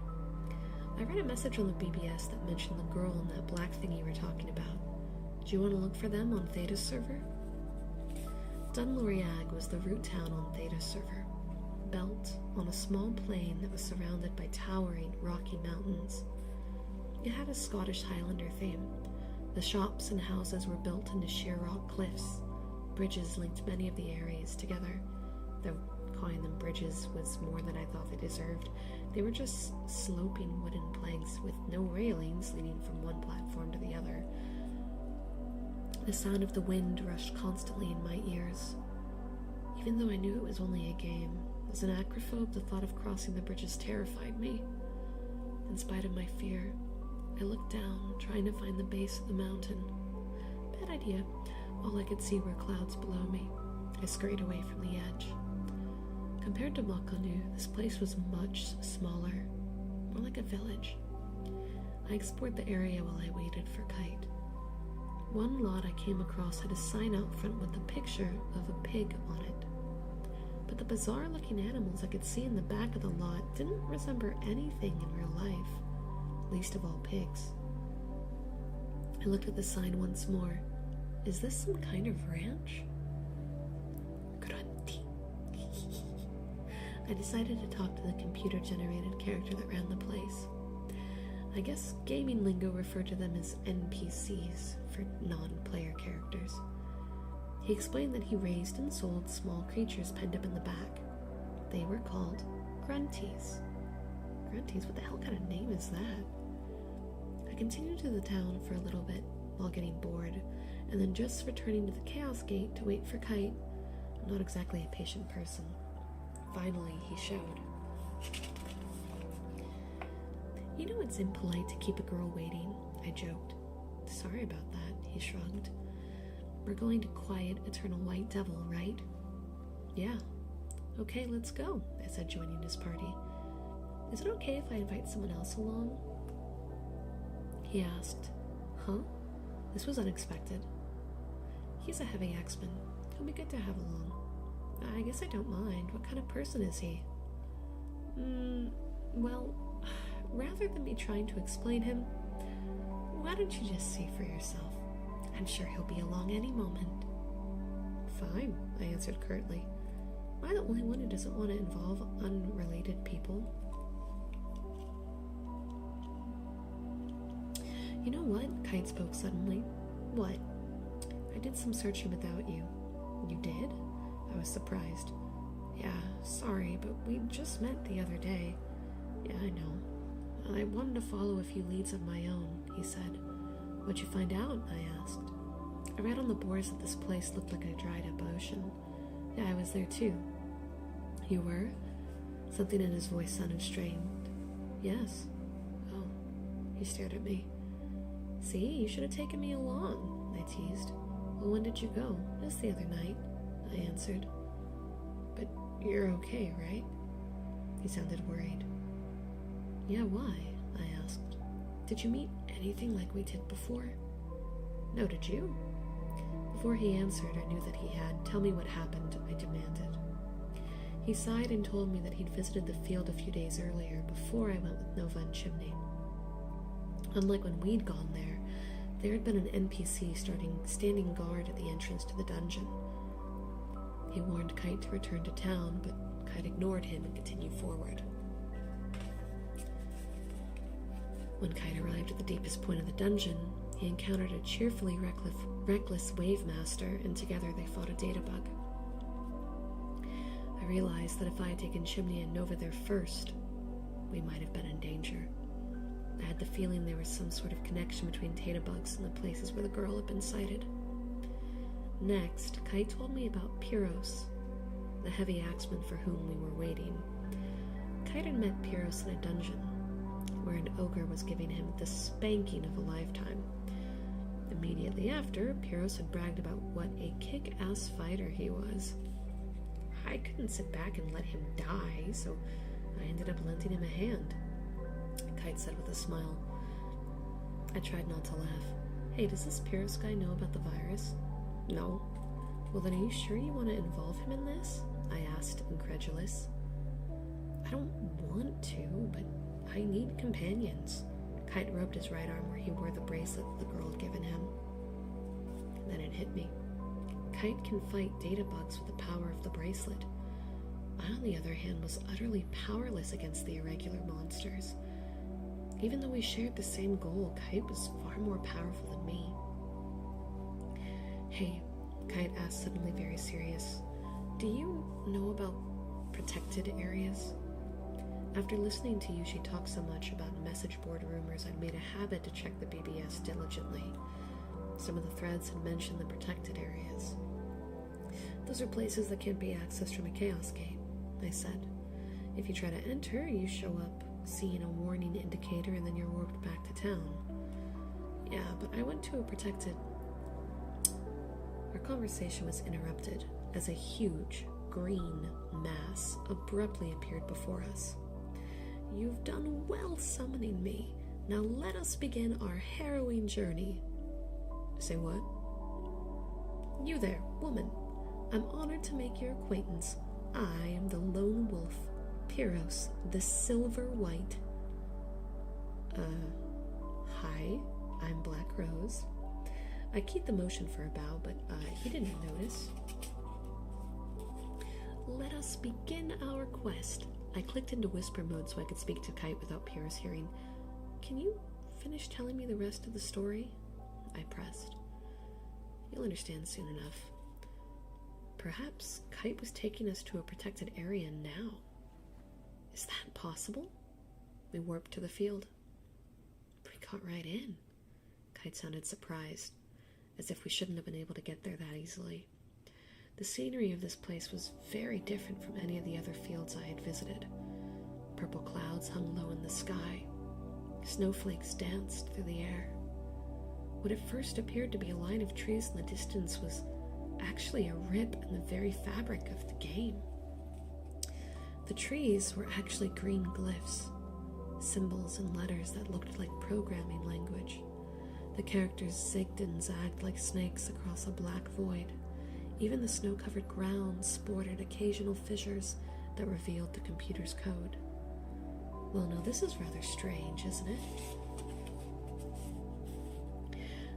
I read a message on the BBS that mentioned the girl in that black thing you were talking about. Do you want to look for them on Theta's server? Dunloriag was the root town on Theta's server, built on a small plain that was surrounded by towering, rocky mountains. It had a Scottish Highlander theme. The shops and houses were built into sheer rock cliffs. Bridges linked many of the areas together, though calling them bridges was more than I thought they deserved. They were just sloping wooden planks with no railings leading from one platform to the other. The sound of the wind rushed constantly in my ears. Even though I knew it was only a game, as an acrophobe, the thought of crossing the bridges terrified me. In spite of my fear, I looked down, trying to find the base of the mountain. Bad idea. All I could see were clouds below me. I scurried away from the edge. Compared to Makanu, this place was much smaller, more like a village. I explored the area while I waited for Kite. One lot I came across had a sign out front with a picture of a pig on it. But the bizarre-looking animals I could see in the back of the lot didn't resemble anything in real life, least of all pigs. I looked at the sign once more. Is this some kind of ranch? Grunty. I decided to talk to the computer-generated character that ran the place. I guess gaming lingo referred to them as NPCs for non-player characters. He explained that he raised and sold small creatures penned up in the back. They were called grunties. Grunties? What the hell kind of name is that? I continued to the town for a little bit while getting bored, and then just returning to the Chaos Gate to wait for Kite. I'm not exactly a patient person. Finally, he showed. You know it's impolite to keep a girl waiting, I joked. Sorry about that, he shrugged. We're going to quiet Eternal White Devil, right? Yeah. Okay, let's go, I said, joining his party. Is it okay if I invite someone else along? He asked. Huh? This was unexpected. He's a heavy axeman. He'll be good to have along. I guess I don't mind. What kind of person is he? Well, rather than me trying to explain him, why don't you just see for yourself? I'm sure he'll be along any moment. Fine, I answered curtly. Am I the only one who doesn't want to involve unrelated people? You know what? Kite spoke suddenly. What? I did some searching without you. You did? I was surprised. Yeah, sorry, but we just met the other day. Yeah, I know. I wanted to follow a few leads of my own, he said. What'd you find out? I asked. I read on the boards that this place looked like a dried-up ocean. Yeah, I was there too. You were? Something in his voice sounded strained. Yes. Oh. He stared at me. See, you should have taken me along, I teased. Well, when did you go? Just the other night, I answered. But you're okay, right? He sounded worried. Yeah, why? I asked. Did you meet anything like we did before? No, did you? Before he answered, I knew that he had. Tell me what happened, I demanded. He sighed and told me that he'd visited the field a few days earlier, before I went with Nova and Chimney. Unlike when we'd gone there had been an NPC standing guard at the entrance to the dungeon. He warned Kite to return to town, but Kite ignored him and continued forward. When Kite arrived at the deepest point of the dungeon, he encountered a cheerfully reckless wave master, and together they fought a data bug. I realized that if I had taken Chimney and Nova there first, we might have been in danger. I had the feeling there was some sort of connection between data bugs and the places where the girl had been sighted. Next, Kite told me about Pyros, the heavy axeman for whom we were waiting. Kite had met Pyros in a dungeon, where an ogre was giving him the spanking of a lifetime. Immediately after, Pyros had bragged about what a kick-ass fighter he was. I couldn't sit back and let him die, so I ended up lending him a hand, Kite said with a smile. I tried not to laugh. Hey, does this Pyros guy know about the virus? No. Well, then are you sure you want to involve him in this? I asked, incredulous. I don't want to, but I need companions. Kite rubbed his right arm where he wore the bracelet the girl had given him. And then it hit me. Kite can fight data bugs with the power of the bracelet. I, on the other hand, was utterly powerless against the irregular monsters. Even though we shared the same goal, Kite was far more powerful than me. Hey, Kite asked, suddenly very serious. Do you know about protected areas? After listening to you, she talked so much about message board rumors, I'd made a habit to check the BBS diligently. Some of the threads had mentioned the protected areas. Those are places that can't be accessed from a chaos gate, I said. If you try to enter, you show up seeing a warning indicator and then you're warped back to town. Yeah, but I went to a protected... Our conversation was interrupted as a huge green mass abruptly appeared before us. You've done well summoning me. Now let us begin our harrowing journey. Say what? You there, woman. I'm honored to make your acquaintance. I am the lone wolf, Pyros, the silver white. Hi, I'm Black Rose. I keyed the motion for a bow, but he didn't notice. Let us begin our quest. I clicked into whisper mode so I could speak to Kite without Pyros hearing. Can you finish telling me the rest of the story? I pressed. You'll understand soon enough. Perhaps Kite was taking us to a protected area now. Is that possible? We warped to the field. We got right in. Kite sounded surprised, as if we shouldn't have been able to get there that easily. The scenery of this place was very different from any of the other fields I had visited. Purple clouds hung low in the sky. Snowflakes danced through the air. What at first appeared to be a line of trees in the distance was actually a rip in the very fabric of the game. The trees were actually green glyphs, symbols and letters that looked like programming language. The characters zigged and zagged like snakes across a black void. Even the snow-covered ground sported occasional fissures that revealed the computer's code. Well, now this is rather strange, isn't it?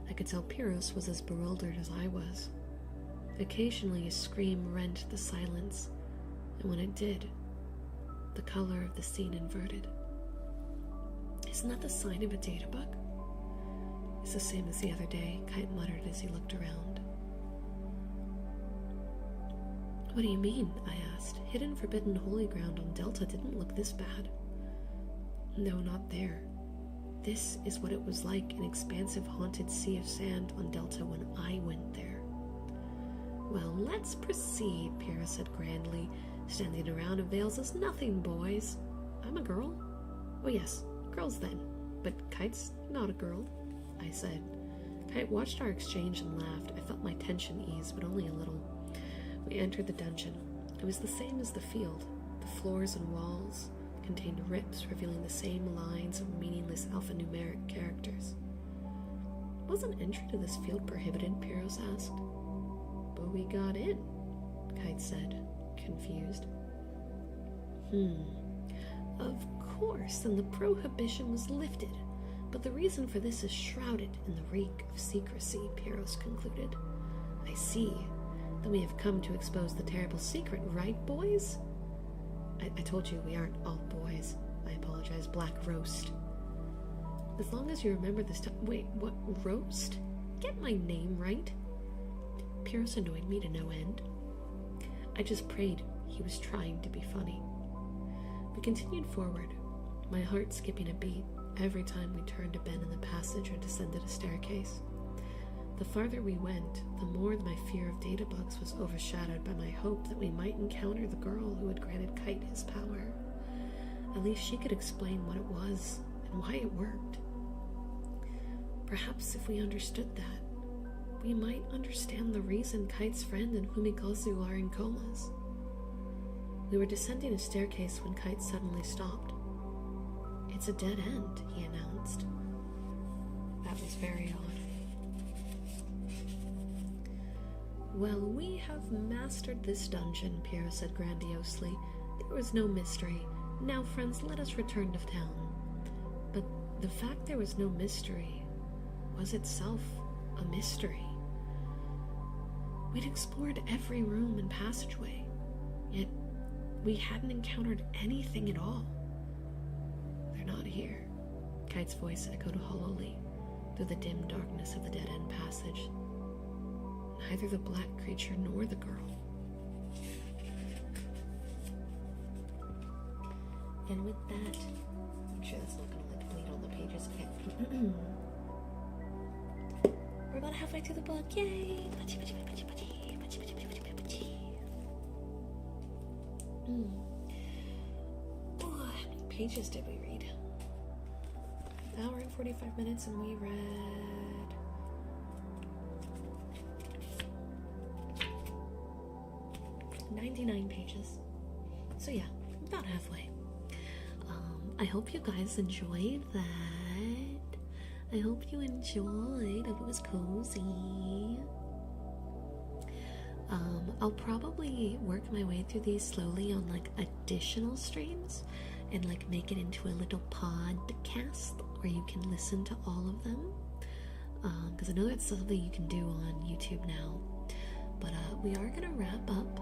I could tell Pyros was as bewildered as I was. Occasionally a scream rent the silence, and when it did, the color of the scene inverted. Isn't that the sign of a data bug? It's the same as the other day, Kite muttered as he looked around. What do you mean? I asked. Hidden forbidden holy ground on Delta didn't look this bad. No, not there. This is what it was like, an expansive haunted sea of sand on Delta when I went there. Well, let's proceed, Pyros said grandly. Standing around in veils is nothing, boys. I'm a girl. Oh yes, girls then. But Kite's not a girl, I said. Kite watched our exchange and laughed. I felt my tension ease, but only a little. We entered the dungeon. It was the same as the field. The floors and walls contained rips revealing the same lines of meaningless alphanumeric characters. Wasn't entry to this field prohibited? Pyros asked. But we got in, Kite said, confused. Of course, then the prohibition was lifted, but the reason for this is shrouded in the reek of secrecy, Pyrrhus concluded. I see. Then we have come to expose the terrible secret, right, boys? I told you we aren't all boys. I apologize, Black Roast. As long as you remember this time— Wait, what, Roast? Get my name right. Pyrrhus annoyed me to no end. I just prayed he was trying to be funny. We continued forward, my heart skipping a beat every time we turned a bend in the passage or descended a staircase. The farther we went, the more my fear of databugs was overshadowed by my hope that we might encounter the girl who had granted Kite his power. At least she could explain what it was and why it worked. Perhaps if we understood that, we might understand the reason Kite's friend and Humikozu are in comas. We were descending a staircase when Kite suddenly stopped. It's a dead end, he announced. That was very odd. Well, we have mastered this dungeon, Pyrrhus said grandiosely. There was no mystery. Now, friends, let us return to town. But the fact there was no mystery was itself a mystery. We'd explored every room and passageway, yet we hadn't encountered anything at all. They're not here, Kite's voice echoed hollowly through the dim darkness of the dead-end passage. Neither the black creature nor the girl. And with that, I'm sure that's not going to bleed on the pages. Okay. We're about halfway through the book. Yay! How many pages did we read? An hour and 45 minutes, and we read 99 pages. So yeah, about halfway. I hope you guys enjoyed that. I hope you enjoyed. I hope it was cozy. I'll probably work my way through these slowly on like additional streams and like make it into a little podcast where you can listen to all of them. Because I know that's something you can do on YouTube now. But we are gonna wrap up.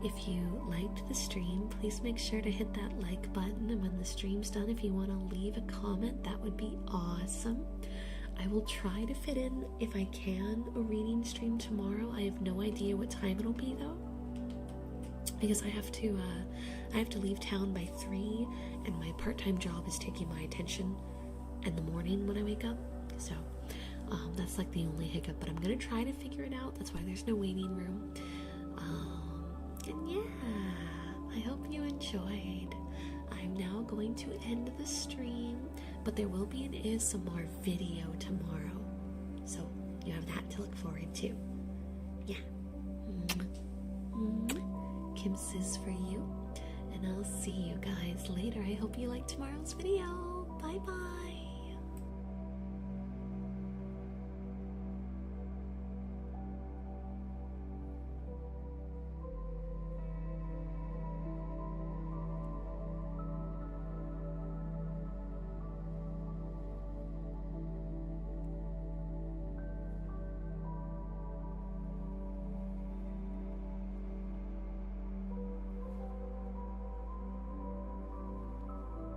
If you liked the stream, please make sure to hit that like button, and when the stream's done, if you want to leave a comment, that would be awesome. I will try to fit in, if I can, a reading stream tomorrow. I have no idea what time it'll be though, because I have to leave town by 3, and my part-time job is taking my attention in the morning when I wake up. So that's like the only hiccup, but I'm gonna try to figure it out. That's why there's no waiting room. And yeah, I hope you enjoyed. I'm now going to end the stream, but there will be an ASMR video tomorrow, so you have that to look forward to. Yeah. Kisses for you, and I'll see you guys later. I hope you liked tomorrow's video. Bye bye.